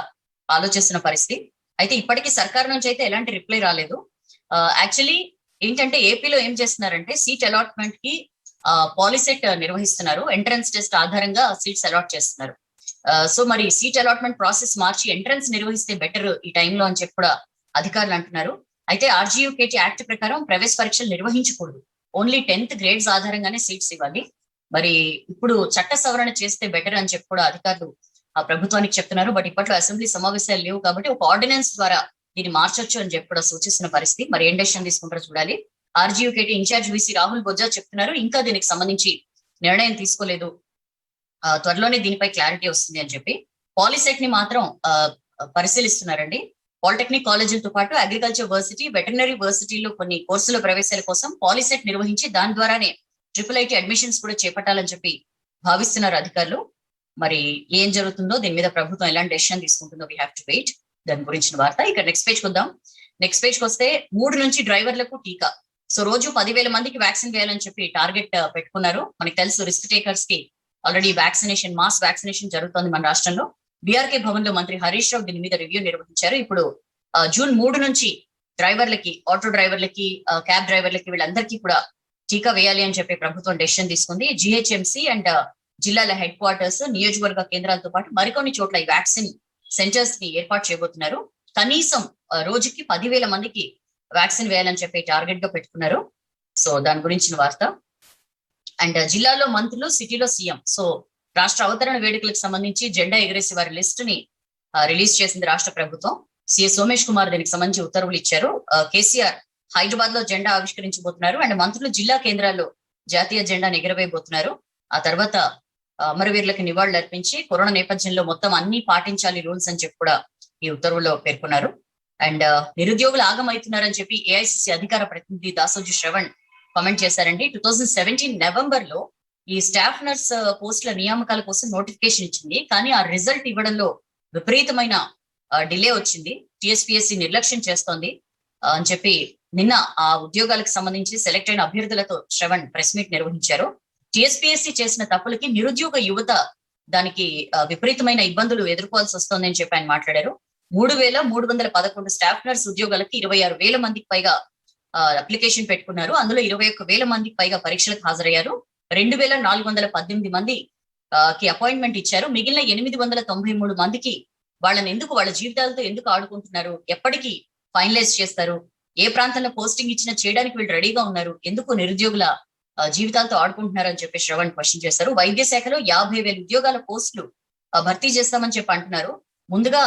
ఆలోచిస్తున్న పరిస్థితి. అయితే ఇప్పటికీ సర్కార్ నుంచి అయితే ఎలాంటి రిప్లై రాలేదు. యాక్చువల్లీ ఏంటంటే ఏపీలో ఏం చేస్తున్నారంటే సీట్ అలాట్మెంట్ కి పాలిసెట్ నిర్వహిస్తున్నారు. ఎంట్రన్స్ టెస్ట్ ఆధారంగా సీట్స్ అలాట్ చేస్తున్నారు. సో మరి సీట్ అలాట్మెంట్ ప్రాసెస్ మార్చి ఎంట్రన్స్ నిర్వహిస్తే బెటర్ ఈ టైంలో అని చెప్పి కూడా అధికారులు అంటున్నారు. అయితే RGUKT యాక్ట్ ప్రకారం ప్రవేశ పరీక్షలు నిర్వహించకూడదు. ఓన్లీ 10th గ్రేడ్స్ ఆధారంగానే సీట్స్ ఇవ్వాలి. మరి ఇప్పుడు చట్ట సవరణ చేస్తే బెటర్ అని చెప్పి కూడా అధికారులు ప్రభుత్వానికి చెప్తున్నారు. బట్ ఇప్పట్లో అసెంబ్లీ సమావేశాలు లేవు కాబట్టి ఒక ఆర్డినెన్స్ ద్వారా దీన్ని మార్చొచ్చు అని చెప్పి కూడా సూచిస్తున్న పరిస్థితి. మరి ఏం డెసిషన్ తీసుకుంటారో చూడాలి. RGUKT incharge VC Rahul Bojja చెప్తున్నారు ఇంకా దీనికి సంబంధించి నిర్ణయం తీసుకోలేదు, త్వరలోనే దీనిపై క్లారిటీ వస్తుంది అని చెప్పి. పాలిసెట్ ని మాత్రం పరిశీలిస్తున్నారండి. పాలిటెక్నిక్ కాలేజీలతో పాటు అగ్రికల్చర్ వర్సిటీ, వెటర్నరీ వర్సిటీలో కొన్ని కోర్సుల ప్రవేశాల కోసం పాలిసెట్ నిర్వహించి దాని ద్వారానే IIIT అడ్మిషన్స్ కూడా చేపట్టాలని చెప్పి భావిస్తున్నారు అధికారులు. మరి ఏం జరుగుతుందో దీని మీద ప్రభుత్వం ఎలాంటి డెసిషన్ తీసుకుంటుందో వీ హ్యావ్ టు వెయిట్. దాని గురించిన వార్త. ఇక నెక్స్ట్ పేజ్కి వద్దాం. నెక్స్ట్ పేజ్కి వస్తే 3 నుంచి డ్రైవర్లకు టీకా. సో రోజు 10,000 మందికి వ్యాక్సిన్ వేయాలని చెప్పి టార్గెట్ పెట్టుకున్నారు. మనకి తెలుసు రిస్క్ టేకర్స్ కి ఆల్రెడీ వ్యాక్సినేషన్ మాస్ వ్యాక్సినేషన్ జరుగుతోంది మన రాష్ట్రంలో. బీఆర్కే భవన్ లో మంత్రి హరీష్ రావు దీని మీద రివ్యూ నిర్వహించారు. ఇప్పుడు జూన్ 3 నుంచి డ్రైవర్లకి, ఆటో డ్రైవర్లకి, క్యాబ్ డ్రైవర్లకి వీళ్ళందరికీ కూడా టీకా వేయాలి అని చెప్పి ప్రభుత్వం డెసిషన్ తీసుకుంది. GHMC అండ్ జిల్లాల హెడ్ క్వార్టర్స్, నియోజకవర్గ కేంద్రాలతో పాటు మరికొన్ని చోట్ల ఈ వ్యాక్సిన్ సెంటర్స్ ని ఏర్పాటు చేయబోతున్నారు. కనీసం రోజుకి 10,000 మందికి వ్యాక్సిన్ వేయాలని చెప్పి టార్గెట్ గా పెట్టుకున్నారు. సో దాని గురించిన వార్త. అండ్ జిల్లాలో మంత్రులు, సిటీలో సీఎం. సో రాష్ట్ర అవతరణ వేడుకలకు సంబంధించి జెండా ఎగరేసి వారి లిస్ట్ ని రిలీజ్ చేసింది రాష్ట్ర ప్రభుత్వం. CA సోమేష్ కుమార్ దీనికి సంబంధించి ఉత్తర్వులు ఇచ్చారు. కేసీఆర్ హైదరాబాద్ లో జెండా ఆవిష్కరించబోతున్నారు. అండ్ మంత్రులు జిల్లా కేంద్రాల్లో జాతీయ జెండాను ఎగరవేయబోతున్నారు. ఆ తర్వాత అమరవీరులకు నివాళులు అర్పించి కరోనా నేపథ్యంలో మొత్తం అన్ని పాటించాలి రూల్స్ అని చెప్పి కూడా ఈ ఉత్తర్వుల్లో పేర్కొన్నారు. అండ్ నిరుద్యోగులు ఆగమవుతున్నారని చెప్పి AICC అధికార ప్రతినిధి దాసోజు శ్రవణ్ కామెంట్ చేశారండి. 2017 నవంబర్ లో ఈ స్టాఫ్ నర్స్ పోస్టుల నియామకాల కోసం నోటిఫికేషన్ ఇచ్చింది. కానీ ఆ రిజల్ట్ ఇవ్వడంలో విపరీతమైన డిలే వచ్చింది. టిఎస్పిఎస్సి నిర్లక్ష్యం చేస్తోంది అని చెప్పి నిన్న ఆ ఉద్యోగాలకు సంబంధించి సెలెక్ట్ అయిన అభ్యర్థులతో శ్రవణ్ ప్రెస్ మీట్ నిర్వహించారు. టిఎస్పిఎస్సి చేసిన తప్పులకి నిరుద్యోగ యువత దానికి విపరీతమైన ఇబ్బందులు ఎదుర్కోవాల్సి వస్తోంది అని చెప్పి ఆయన మాట్లాడారు. 3,311 స్టాఫ్ నర్స్ ఉద్యోగాలకి 26,000 మందికి పైగా అప్లికేషన్ పెట్టుకున్నారు. అందులో 21,000 మందికి పైగా పరీక్షలకు హాజరయ్యారు. 2,418 మంది కి అపాయింట్మెంట్ ఇచ్చారు. మిగిలిన 893 మందికి వాళ్ళ జీవితాలతో ఎందుకు ఆడుకుంటున్నారు, ఎప్పటికీ ఫైనలైజ్ చేస్తారు, ఏ ప్రాంతంలో పోస్టింగ్ ఇచ్చినా చేయడానికి వీళ్ళు రెడీగా ఉన్నారు, ఎందుకు నిరుద్యోగుల జీవితాలతో ఆడుకుంటున్నారు అని చెప్పి శ్రవణ్ క్వశ్చన్ చేశారు. వైద్య శాఖలో 50,000 ఉద్యోగాల పోస్టులు భర్తీ చేస్తామని చెప్పి అంటున్నారు. ముందుగా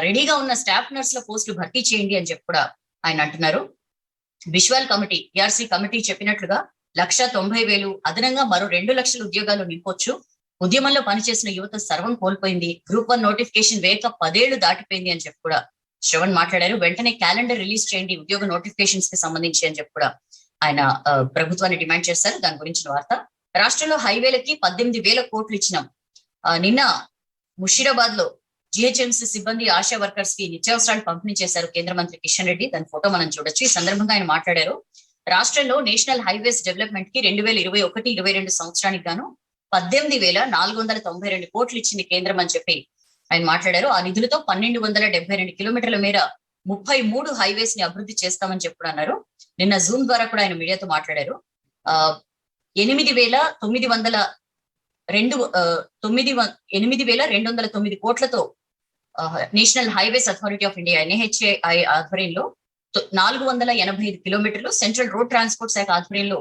రెడీగా ఉన్న స్టాఫ్ నర్స్ల పోస్టులు భర్తీ చేయండి అని చెప్పి కూడా ఆయన అంటున్నారు. విశ్వాల్ కమిటీ, పిఆర్సీ కమిటీ చెప్పినట్లుగా 1,90,000 అదనంగా మరో 2 లక్షల ఉద్యోగాలు నింపొచ్చు. ఉద్యమంలో పనిచేసిన యువత సర్వం కోల్పోయింది. గ్రూప్ 1 నోటిఫికేషన్ వేయక 10 ఏళ్లు దాటిపోయింది అని చెప్పి కూడా శ్రవణ్ మాట్లాడారు. వెంటనే క్యాలెండర్ రిలీజ్ చేయండి ఉద్యోగ నోటిఫికేషన్స్ కి సంబంధించి అని చెప్పి కూడా ఆయన ప్రభుత్వాన్ని డిమాండ్ చేశారు. దాని గురించిన వార్త. రాష్ట్రంలో హైవేలకి 18,000 కోట్లు ఇచ్చినాం. నిన్న ముషీరాబాద్ లో జిహెచ్ఎంసీ సిబ్బంది, ఆశా వర్కర్స్ కి నిత్యావసరాలు పంపిణీ చేశారు కేంద్ర మంత్రి కిషన్ రెడ్డి. దాని ఫోటో మనం చూడొచ్చు. ఈ సందర్భంగా ఆయన మాట్లాడారు. రాష్ట్రంలో నేషనల్ హైవేస్ డెవలప్మెంట్ కి 2021-22 సంవత్సరానికి గాను 18,492 కోట్లు ఇచ్చింది కేంద్రం అని చెప్పి ఆయన మాట్లాడారు. ఆ నిధులతో 1,272 కిలోమీటర్ల మేర 33 హైవేస్ ని అభివృద్ధి చేస్తామని చెప్పి అన్నారు. నిన్న జూమ్ ద్వారా కూడా ఆయన మీడియాతో మాట్లాడారు. 8,209 కోట్లతో national highways authority of India NHAI ఆధ్వర్యంలో 485 కిలోమీటర్లు, సెంట్రల్ రోడ్ ట్రాన్స్పోర్ట్ శాఖ ఆధ్వర్యంలో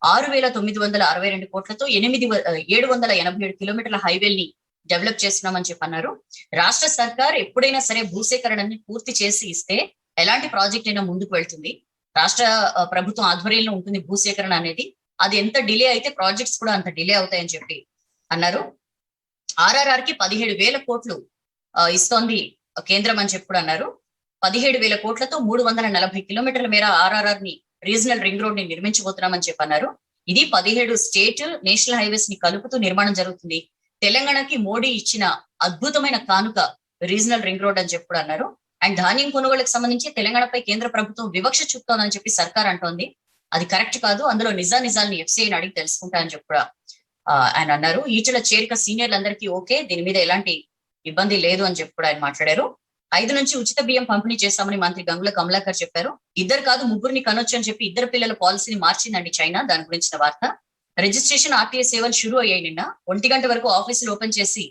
6,962 కోట్లతో 787 కిలోమీటర్ల హైవేల్ని డెవలప్ చేస్తున్నామని చెప్పి అన్నారు. రాష్ట్ర సర్కార్ ఎప్పుడైనా సరే భూసేకరణని పూర్తి చేసి ఇస్తే ఎలాంటి ప్రాజెక్ట్ అయినా ముందుకు వెళ్తుంది. రాష్ట్ర ప్రభుత్వం ఆధ్వర్యంలో ఉంటుంది భూసేకరణ అనేది. అది ఎంత డిలే అయితే ప్రాజెక్ట్స్ కూడా అంత డిలే అవుతాయని చెప్పి అన్నారు. RRR కి 17,000 కోట్లు ఇస్తోంది కేంద్రం అని చెప్పి కూడా అన్నారు. 17,000 కోట్లతో 340 కిలోమీటర్ల మేర RRR ని రీజనల్ రింగ్ రోడ్ ని నిర్మించబోతున్నామని చెప్పి అన్నారు. ఇది 17 స్టేట్ నేషనల్ హైవేస్ ని కలుపుతూ నిర్మాణం జరుగుతుంది. తెలంగాణకి మోడీ ఇచ్చిన అద్భుతమైన కానుక రీజనల్ రింగ్ రోడ్ అని చెప్పి కూడా అన్నారు. అండ్ ధాన్యం కొనుగోలుకు సంబంధించి తెలంగాణపై కేంద్ర ప్రభుత్వం వివక్ష చూపుతోందని చెప్పి సర్కార్ అంటోంది. అది కరెక్ట్ కాదు. అందులో నిజాల్ని FCIని అడిగి తెలుసుకుంటా అని చెప్పి కూడా ఆయన అన్నారు. ఈటల చేరిక సీనియర్లందరికీ ఓకే, దీని మీద ఎలాంటి ఇబ్బంది లేదు అని చెప్పి కూడా ఆయన మాట్లాడారు. 5 నుంచి ఉచిత బియ్యం పంపిణీ చేస్తామని మంత్రి గంగుల కమలాకర్ చెప్పారు. 2 కాదు 3 కనొచ్చు అని చెప్పి 2 పిల్లల పాలసీని మార్చిందండి చైనా. దాని గురించిన వార్త. రిజిస్ట్రేషన్ RTA సేవలు షురూ అయ్యాయి. నిన్న 1 గంట వరకు ఆఫీసులు ఓపెన్ చేసి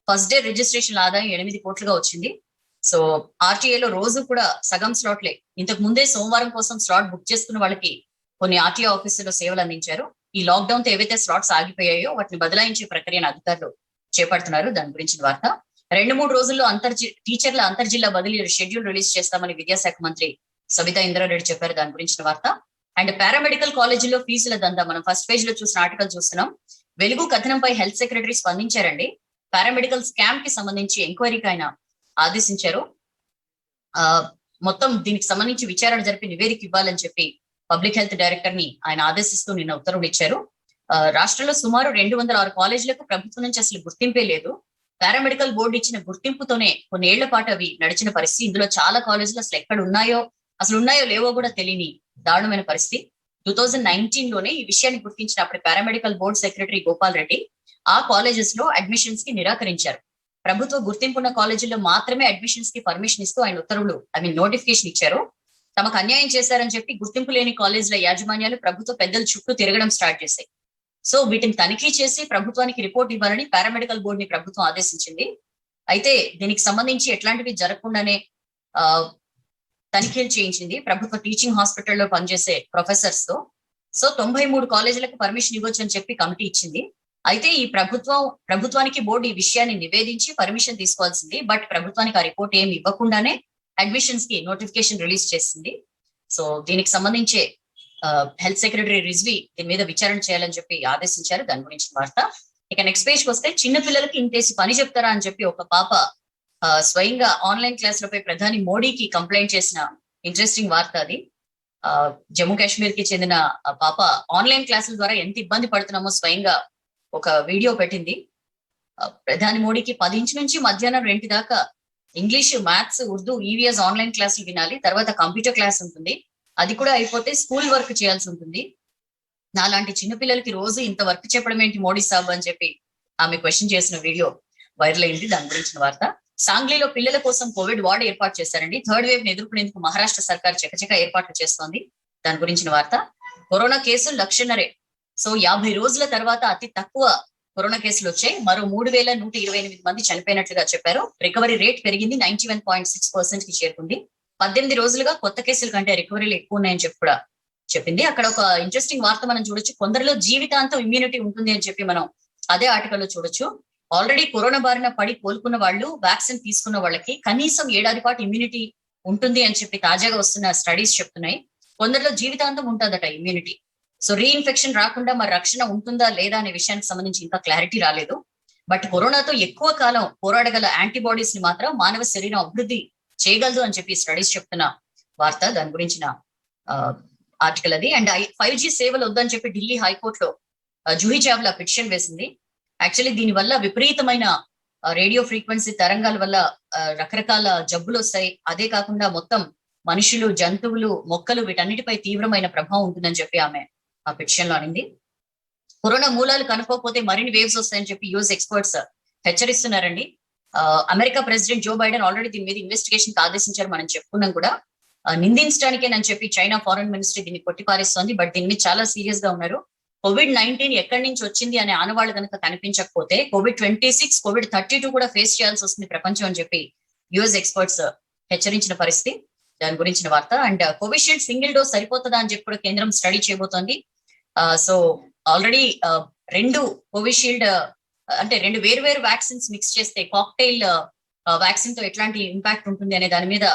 ఫస్ట్ డే రిజిస్ట్రేషన్ ఆదాయం 8 కోట్లుగా వచ్చింది. సో RTA లో రోజు కూడా సగం స్లాట్లే. ఇంతకు ముందే సోమవారం కోసం స్లాట్ బుక్ చేసుకున్న వాళ్ళకి కొన్ని RTA ఆఫీసుల్లో సేవలు అందించారు. ఈ లాక్డౌన్ తో ఏవైతే స్లాట్స్ ఆగిపోయాయో వాటిని బదలాయించే ప్రక్రియను అధికారులు చేపడుతున్నారు. దాని గురించిన వార్త. 2-3 రోజుల్లో టీచర్ల అంతర్జిల్లా బదిలీ షెడ్యూల్ రిలీజ్ చేస్తామని విద్యాశాఖ మంత్రి సబితా ఇంద్రారెడ్డి చెప్పారు. దాని గురించిన వార్త. అండ్ పారామెడికల్ కాలేజీల్లో ఫీజుల దందా మనం ఫస్ట్ పేజ్ లో చూసిన ఆర్టికల్ చూస్తున్నాం. వెలుగు కథనంపై హెల్త్ సెక్రటరీ స్పందించారండి. పారామెడికల్ స్కామ్ కి సంబంధించి ఎంక్వైరీకి ఆయన ఆదేశించారు. మొత్తం దీనికి సంబంధించి విచారణ జరిపి నివేదిక ఇవ్వాలని చెప్పి పబ్లిక్ హెల్త్ డైరెక్టర్ ని ఆయన ఆదేశిస్తూ నిన్న ఉత్తర్వులు ఇచ్చారు. రాష్ట్రంలో సుమారు 206 కాలేజీలకు ప్రభుత్వం నుంచి అసలు గుర్తింపే లేదు. పారామెడికల్ బోర్డు ఇచ్చిన గుర్తింపుతోనే కొన్ని ఏళ్ల పాటు అవి నడిచిన పరిస్థితి. ఇందులో చాలా కాలేజీలు అసలు ఎక్కడ ఉన్నాయో లేవో కూడా తెలియని దారుణమైన పరిస్థితి. 2019 లోనే ఈ విషయాన్ని గుర్తించిన అప్పుడు paramedical board secretary Gopal Reddy ఆ కాలేజెస్ లో అడ్మిషన్స్ కి నిరాకరించారు. ప్రభుత్వ గుర్తింపున్న కాలేజీల్లో మాత్రమే అడ్మిషన్స్ కి పర్మిషన్ ఇస్తూ ఆయన ఉత్తర్వులు నోటిఫికేషన్ ఇచ్చారు. తమకు అన్యాయం చేశారని చెప్పి గుర్తింపు లేని కాలేజీల యాజమాన్యాలు ప్రభుత్వ పెద్దల చుట్టూ తిరగడం స్టార్ట్ చేశాయి. సో వీటిని తనిఖీ చేసి ప్రభుత్వానికి రిపోర్ట్ ఇవ్వాలని పారామెడికల్ బోర్డు ని ప్రభుత్వం ఆదేశించింది. అయితే దీనికి సంబంధించి ఎట్లాంటివి జరగకుండానే తనిఖీలు చేయించింది ప్రభుత్వ టీచింగ్ హాస్పిటల్లో పనిచేసే ప్రొఫెసర్స్ తో. సో 93 కాలేజీలకు పర్మిషన్ ఇవ్వచ్చు అని చెప్పి కమిటీ ఇచ్చింది. అయితే ఈ ప్రభుత్వానికి బోర్డు ఈ విషయాన్ని నివేదించి పర్మిషన్ తీసుకోవాల్సింది. బట్ ప్రభుత్వానికి ఆ రిపోర్ట్ ఏమి ఇవ్వకుండానే అడ్మిషన్స్ కి నోటిఫికేషన్ రిలీజ్ చేసింది. సో దీనికి సంబంధించే హెల్త్ సెక్రటరీ రిజ్వీ దీని మీద విచారణ చేయాలని చెప్పి ఆదేశించారు. దాని గురించి వార్త. ఇక నెక్స్ట్ పేజ్కి వస్తే చిన్న పిల్లలకి ఇంతేసి పని చెప్తారా అని చెప్పి ఒక పాప స్వయంగా ఆన్లైన్ క్లాసులపై ప్రధాని మోడీకి కంప్లైంట్ చేసిన ఇంట్రెస్టింగ్ వార్త అది. జమ్మూ కాశ్మీర్ కి చెందిన పాప ఆన్లైన్ క్లాసుల ద్వారా ఎంత ఇబ్బంది పడుతున్నామో స్వయంగా ఒక వీడియో పెట్టింది. ప్రధాని మోడీకి 10 నుంచి మధ్యాహ్నం 2 దాకా English, maths, Urdu, EVS online క్లాసులు వినాలి. తర్వాత కంప్యూటర్ క్లాస్ ఉంటుంది. అది కూడా అయిపోతే స్కూల్ వర్క్ చేయాల్సి ఉంటుంది. నాలాంటి చిన్నపిల్లలకి రోజు ఇంత వర్క్ చెప్పడం ఏంటి మోడీ సాబ్ అని చెప్పి ఆమె క్వశ్చన్ చేసిన వీడియో వైరల్ అయింది. దాని గురించిన వార్త. సాంగ్లీలో పిల్లల కోసం కోవిడ్ వార్డ్ ఏర్పాటు చేశారండి. థర్డ్ వేవ్ ని ఎదుర్కొనేందుకు మహారాష్ట్ర సర్కార్ చకచక ఏర్పాట్లు చేస్తోంది. దాని గురించిన వార్త. కరోనా కేసులు 1,00,000. సో 50 రోజుల తర్వాత అతి తక్కువ కరోనా కేసులు వచ్చాయి. మరో 3,128 మంది చనిపోయినట్లుగా చెప్పారు. రికవరీ రేట్ పెరిగింది, 91.6% కి చేరుకుంది. 18 రోజులుగా కొత్త కేసుల కంటే రికవరీలు ఎక్కువ ఉన్నాయని చెప్పి కూడా చెప్పింది. అక్కడ ఒక ఇంట్రెస్టింగ్ వార్త మనం చూడొచ్చు. కొందరిలో జీవితాంతం ఇమ్యూనిటీ ఉంటుంది అని చెప్పి మనం అదే ఆర్టికల్లో చూడొచ్చు. ఆల్రెడీ కరోనా బారిన పడి కోలుకున్న వాళ్ళు, వ్యాక్సిన్ తీసుకున్న వాళ్ళకి కనీసం 7 ఏడాది పాటు ఇమ్యూనిటీ ఉంటుంది అని చెప్పి తాజాగా వస్తున్న స్టడీస్ చెప్తున్నాయి. కొందరిలో జీవితాంతం ఉంటుందట ఇమ్యూనిటీ. సో రీఇన్ఫెక్షన్ రాకుండా మరి రక్షణ ఉంటుందా లేదా అనే విషయానికి సంబంధించి ఇంకా క్లారిటీ రాలేదు. బట్ కరోనాతో ఎక్కువ కాలం పోరాడగల యాంటీబాడీస్ ని మాత్రం మానవ శరీరం అభివృద్ధి చేయగలదు అని చెప్పి స్టడీస్ చెప్తున్న వార్త. దాని గురించిన ఆర్టికల్ అది. అండ్ 5G సేవలు వద్దని చెప్పి ఢిల్లీ హైకోర్టులో జూహీ చావ్లా పిటిషన్ వేసింది. యాక్చువల్లీ దీని వల్ల విపరీతమైన రేడియో ఫ్రీక్వెన్సీ తరంగాల వల్ల రకరకాల జబ్బులు వస్తాయి. అదే కాకుండా మొత్తం మనుషులు, జంతువులు, మొక్కలు వీటన్నిటిపై తీవ్రమైన ప్రభావం ఉంటుందని చెప్పి ఆమె ఆ పిటిషన్ లో అనింది. కరోనా మూలాలు కనుక్కోకపోతే మరిన్ని వేవ్స్ వస్తాయని చెప్పి యూఎస్ ఎక్స్పర్ట్స్ హెచ్చరిస్తున్నారండి. America president Joe Biden already దీని మీద ఇన్వెస్టిగేషన్ ఆదేశించారు, మనం చెప్పుకున్నాం కూడా. నిందించడానికేనని చెప్పి చైనా ఫారెన్ మినిస్ట్రీ దీన్ని కొట్టిపారేస్తోంది. బట్ దీని మీద చాలా సీరియస్ గా ఉన్నారు. COVID-19 ఎక్కడి నుంచి వచ్చింది అనే ఆనవాళ్ళు కనుక కనిపించకపోతే COVID-26, COVID-32 కూడా ఫేస్ చేయాల్సి వస్తుంది ప్రపంచం అని చెప్పి యుఎస్ ఎక్స్పర్ట్స్ హెచ్చరించిన పరిస్థితి. దాని గురించిన వార్త. అండ్ కోవిషీల్డ్ సింగిల్ డోస్ సరిపోతుందా అని చెప్పి కూడా కేంద్రం స్టడీ చేయబోతోంది. సో ఆల్రెడీ 2 కోవిషీల్డ్ అంటే 2 వేరు వ్యాక్సిన్స్ మిక్స్ చేస్తే కాక్టైల్ వ్యాక్సిన్ తో ఎట్లాంటి ఇంపాక్ట్ ఉంటుంది అనే దాని మీద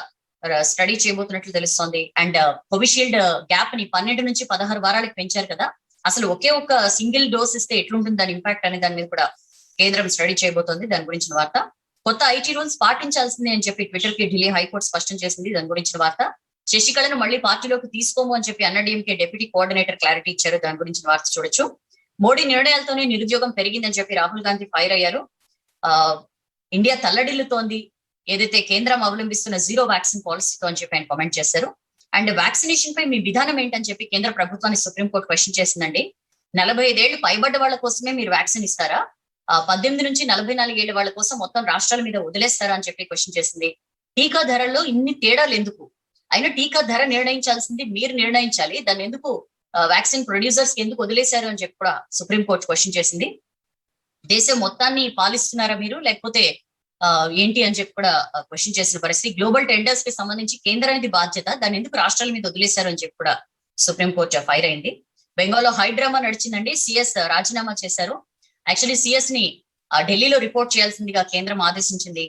స్టడీ చేయబోతున్నట్లు తెలుస్తోంది. అండ్ కోవిషీల్డ్ గ్యాప్ ని 12 నుంచి 16 వారాలకు పెంచారు కదా. అసలు ఒకే ఒక సింగిల్ డోస్ ఇస్తే ఎట్లుంటుంది దాని ఇంపాక్ట్ అనే దాని మీద కూడా కేంద్రం స్టడీ చేయబోతోంది. దాని గురించిన వార్త. కొత్త ఐటీ రూల్స్ పాటించాల్సిందే అని చెప్పి ట్విట్టర్ కి ఢిల్లీ హైకోర్టు స్పష్టం చేసింది. దాని గురించిన వార్త. శశికళను మళ్ళీ పార్టీలోకి తీసుకోము అని చెప్పి అన్నాడీఎంకే డిప్యూటీ కోఆర్డినేటర్ క్లారిటీ ఇచ్చారు. దాని గురించిన వార్త చూడొచ్చు. మోడీ నిర్ణయాలతోనే నిరుద్యోగం పెరిగిందని చెప్పి రాహుల్ గాంధీ ఫైర్ అయ్యారు. ఇండియా తల్లడిల్లుతోంది ఏదైతే కేంద్రం అవలంబిస్తున్న జీరో వ్యాక్సిన్ పాలసీతో అని చెప్పి ఆయన కామెంట్ చేశారు. అండ్ వ్యాక్సినేషన్ పై మీ విధానం ఏంటని చెప్పి కేంద్ర ప్రభుత్వాన్ని సుప్రీంకోర్టు క్వశ్చన్ చేసిందండి. 45 ఏళ్లు పైబడ్డ వాళ్ళ కోసమే మీరు వ్యాక్సిన్ ఇస్తారా? 18 నుంచి 44 ఏళ్ల వాళ్ళ కోసం మొత్తం రాష్ట్రాల మీద వదిలేస్తారా అని చెప్పి క్వశ్చన్ చేసింది. టీకా ధరల్లో ఇన్ని తేడాలు ఎందుకు? అయినా టీకా ధర నిర్ణయించాల్సింది మీరు నిర్ణయించాలి. దాన్ని ఎందుకు వ్యాక్సిన్ ప్రొడ్యూసర్స్ ఎందుకు వదిలేశారు అని చెప్పి కూడా సుప్రీంకోర్టు క్వశ్చన్ చేసింది. దేశం మొత్తాన్ని పాలిస్తున్నారా మీరు, లేకపోతే ఏంటి అని చెప్పి కూడా క్వశ్చన్ చేసిన పరిస్థితి. గ్లోబల్ టెండర్స్ కి సంబంధించి కేంద్రానికి బాధ్యత, దాన్ని ఎందుకు రాష్ట్రాల మీద వదిలేశారు అని చెప్పి కూడా సుప్రీంకోర్టు ఫైర్ అయింది. బెంగాల్లో హైడ్రామా నడిచిందండి. సిఎస్ రాజీనామా చేశారు. యాక్చువల్లీ సిఎస్ ని ఢిల్లీలో రిపోర్ట్ చేయాల్సిందిగా కేంద్రం ఆదేశించింది.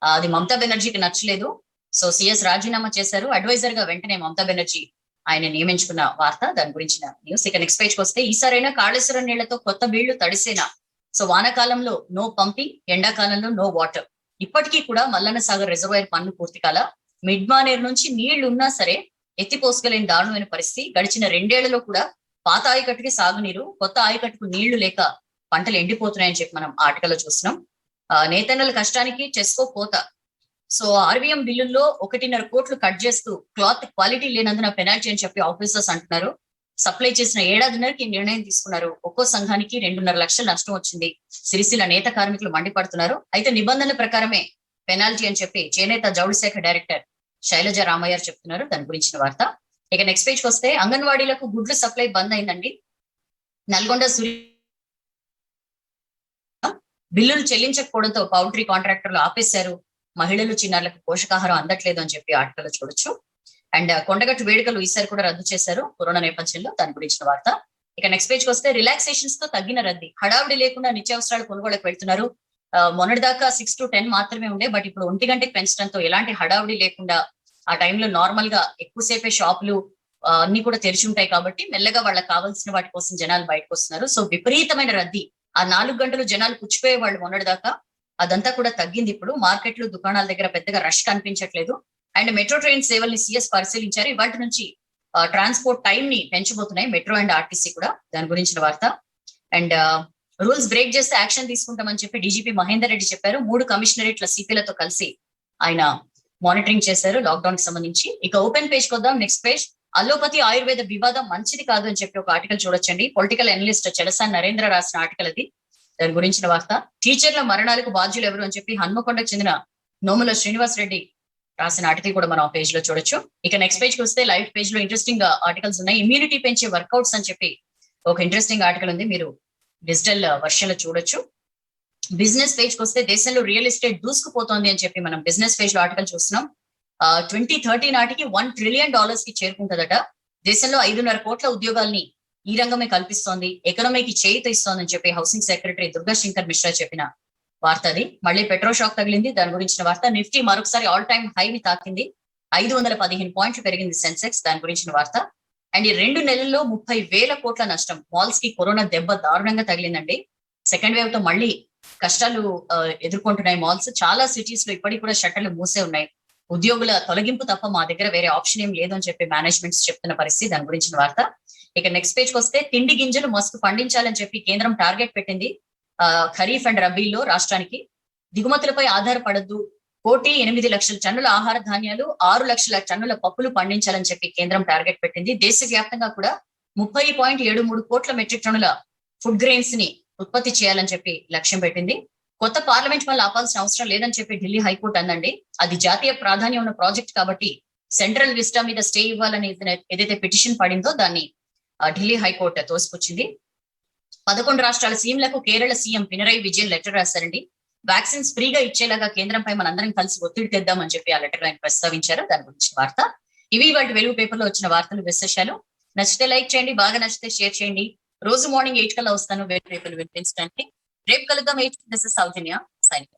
అది మమతా బెనర్జీకి నచ్చలేదు. సో సిఎస్ రాజీనామా చేశారు. అడ్వైజర్ గా వెంటనే మమతా బెనర్జీ ఆయన నియమించుకున్న వార్త. దాని గురించిన న్యూస్. ఇక నెక్స్ట్ పేజ్కి వస్తే, ఈసారైనా కాళేశ్వరం నీళ్లతో కొత్త బీళ్లు తడిసేనా? సో వానాకాలంలో నో పంపింగ్, ఎండాకాలంలో నో వాటర్. ఇప్పటికీ కూడా మల్లన్న సాగర్ రిజర్వాయర్ పనులు పూర్తి కాల. మిడ్ మానేరు నుంచి నీళ్లు ఉన్నా సరే ఎత్తిపోసుకోలేని దారుణమైన పరిస్థితి. గడిచిన 2 ఏళ్లలో కూడా పాత ఆయకట్టుకి సాగునీరు, కొత్త ఆయకట్టుకు నీళ్లు లేక పంటలు ఎండిపోతున్నాయని చెప్పి మనం ఆర్టికల్లో చూస్తున్నాం. నేతన్నల కష్టానికి చెస్కో కోత. సో ఆర్వీఎం బిల్లుల్లో 1.5 కోట్లు కట్ చేస్తూ క్లాత్ క్వాలిటీ లేనందున పెనాల్టీ అని చెప్పి ఆఫీసర్స్ అంటున్నారు. సప్లై చేసిన ఏడాదిన్నరకి నిర్ణయం తీసుకున్నారు. ఒక్కో సంఘానికి 2.5 లక్షల నష్టం వచ్చింది. సిరిసిల్ల నేత కార్మికులు మండిపడుతున్నారు. అయితే నిబంధనల ప్రకారమే పెనాల్టీ అని చెప్పి చేనేత జౌళి శాఖ డైరెక్టర్ శైలజ రామయ్య చెప్తున్నారు. దాని గురించిన వార్త. ఇక నెక్స్ట్ పేజ్కి వస్తే, అంగన్వాడీలకు గుడ్లు సప్లై బంద్ అయిందండి. నల్గొండ బిల్లులు చెల్లించకపోవడంతో పౌల్ట్రీ కాంట్రాక్టర్లు ఆపేశారు. మహిళలు, చిన్నారులకు పోషకాహారం అందట్లేదు అని చెప్పి ఆర్టికల్ చూడొచ్చు. అండ్ కొండగట్టు వేడుకలు ఈసారి కూడా రద్దు చేశారు కరోనా నేపథ్యంలో. దాని గురించిన వార్త. ఇక నెక్స్ట్ పేజ్కి వస్తే, రిలాక్సేషన్స్ తో తగ్గిన రద్దీ. హడావిడి లేకుండా నిత్యావసరాలు కొనుగోలుకు వెళ్తున్నారు. మొన్నటిదాకా 6 to 10 మాత్రమే ఉండే, బట్ ఇప్పుడు 1 గంటకి పెంచడంతో ఎలాంటి హడావిడి లేకుండా ఆ టైంలో నార్మల్ గా ఎక్కువసేపే షాపులు అన్ని కూడా తెరిచి ఉంటాయి కాబట్టి మెల్లగా వాళ్ళకి కావాల్సిన వాటి కోసం జనాలు బయటకు వస్తున్నారు. సో విపరీతమైన రద్దీ. ఆ 4 గంటలు జనాలు కూర్చిపోయే వాళ్ళు మొన్నటిదాకా, అదంతా కూడా తగ్గింది. ఇప్పుడు మార్కెట్లు, దుకాణాల దగ్గర పెద్దగా రష్ కనిపించట్లేదు. అండ్ మెట్రో ట్రైన్ సేవల్ని సిఎస్ పరిశీలించారు. ఇవాటి నుంచి ట్రాన్స్పోర్ట్ టైం ని పెంచబోతున్నాయి మెట్రో అండ్ ఆర్టీసీ కూడా. దాని గురించిన వార్త. అండ్ రూల్స్ బ్రేక్ చేస్తే యాక్షన్ తీసుకుంటామని చెప్పి డీజీపీ మహేందర్ రెడ్డి చెప్పారు. 3 కమిషనరేట్ల సిపిలతో కలిసి ఆయన మానిటరింగ్ చేశారు లాక్డౌన్ కి సంబంధించి. ఇక ఓపెన్ పేజ్ కొద్దాం. నెక్స్ట్ పేజ్, అల్లోపతి ఆయుర్వేద వివాదం మంచిది కాదు అని చెప్పి ఒక ఆర్టికల్ చూడొచ్చండి. పొలిటికల్ అనలిస్ట్ చెడసాని నరేంద్ర రాసిన ఆర్టికల్ అది. దాని గురించిన వార్త. టీచర్ల మరణాలకు బాధ్యులు ఎవరు అని చెప్పి హన్మకొండకు చెందిన నోముల శ్రీనివాస్ రెడ్డి రాసిన ఆర్టికల్ కూడా మనం ఆ పేజ్ లో చూడొచ్చు. ఇక నెక్స్ట్ పేజ్ కి వస్తే లైవ్ పేజ్ లో ఇంట్రెస్టింగ్ ఆర్టికల్స్ ఉన్నాయి. ఇమ్యూనిటీ పెంచే వర్కౌట్స్ అని చెప్పి ఒక ఇంట్రెస్టింగ్ ఆర్టికల్ ఉంది, మీరు డిజిటల్ వర్షన్ లో చూడొచ్చు. బిజినెస్ పేజ్ కి వస్తే దేశంలో రియల్ ఎస్టేట్ దూసుకుపోతోంది అని చెప్పి మనం బిజినెస్ పేజ్ లో ఆర్టికల్ చూస్తున్నాం. 2030 నాటికి $1 ట్రిలియన్ కి చేరుకుంటుందట. దేశంలో 5.5 కోట్ల ఉద్యోగాల్ని ఈ రంగమే కల్పిస్తోంది, ఎకనామీకి చేయూత ఇస్తోందని చెప్పి హౌసింగ్ సెక్రటరీ దుర్గా శంకర్ మిశ్రా చెప్పిన వార్త అది. మళ్ళీ పెట్రోల్ షాక్ తగిలింది, దాని గురించిన వార్త. నిఫ్టీ మరొకసారి ఆల్ టైమ్ హైని తాకింది, 515 పాయింట్లు పెరిగింది సెన్సెక్స్, దాని గురించిన వార్త. అండ్ ఈ 2 నెలల్లో 30,000 కోట్ల నష్టం. మాల్స్ కి కరోనా దెబ్బ దారుణంగా తగిలిందండి. సెకండ్ వేవ్ తో మళ్ళీ కష్టాలు ఎదుర్కొంటున్నాయి మాల్స్. చాలా సిటీస్ లో ఇప్పటికి కూడా షట్టర్లు మూసే ఉన్నాయి. ఉద్యోగుల తొలగింపు తప్ప మా దగ్గర వేరే ఆప్షన్ ఏం లేదు అని చెప్పి మేనేజ్మెంట్స్ చెప్తున్న పరిస్థితి, దాని గురించిన వార్త. ఇక నెక్స్ట్ పేజ్ కి వస్తే తిండి గింజలు మస్తు పండించాలని చెప్పి కేంద్రం టార్గెట్ పెట్టింది. ఖరీఫ్ అండ్ రబీలో రాష్ట్రానికి దిగుమతులపై ఆధారపడద్దు, 1,800,000 టన్నుల ఆహార ధాన్యాలు, 6 లక్షల టన్నుల పప్పులు పండించాలని చెప్పి కేంద్రం టార్గెట్ పెట్టింది. దేశవ్యాప్తంగా కూడా 30.73 కోట్ల మెట్రిక్ టన్నుల ఫుడ్ గ్రెయిన్స్ ని ఉత్పత్తి చేయాలని చెప్పి లక్ష్యం పెట్టింది. కొత్త పార్లమెంట్ వల్ల ఆపాల్సిన అవసరం లేదని చెప్పి ఢిల్లీ హైకోర్టు అందండి. అది జాతీయ ప్రాధాన్యం ఉన్న ప్రాజెక్ట్ కాబట్టి సెంట్రల్ విస్టా మీద స్టే ఇవ్వాలని ఏదైతే పిటిషన్ పడిందో దాన్ని ఢిల్లీ హైకోర్టు తోసిపుచ్చింది. 11 రాష్ట్రాల సీఎంలకు కేరళ సీఎం పినరయి విజయన్ లెటర్ రాశారండి. వ్యాక్సిన్స్ ఫ్రీగా ఇచ్చేలాగా కేంద్రంపై మనందరం కలిసి ఒత్తిడి తెద్దామని చెప్పి ఆ లెటర్ ఆయన ప్రస్తావించారు. దాని గురించి వార్త. ఇవి వాటి వెలుగు పేపర్ లో వచ్చిన వార్తలు, విశేషాలు. నచ్చితే లైక్ చేయండి, బాగా నచ్చితే షేర్ చేయండి. రోజు మార్నింగ్ 8 కల్లా వస్తాను వేరే పేపర్లు వినిపించడానికి. రేపు కలుద్దాం 8. This is Soujanya signing.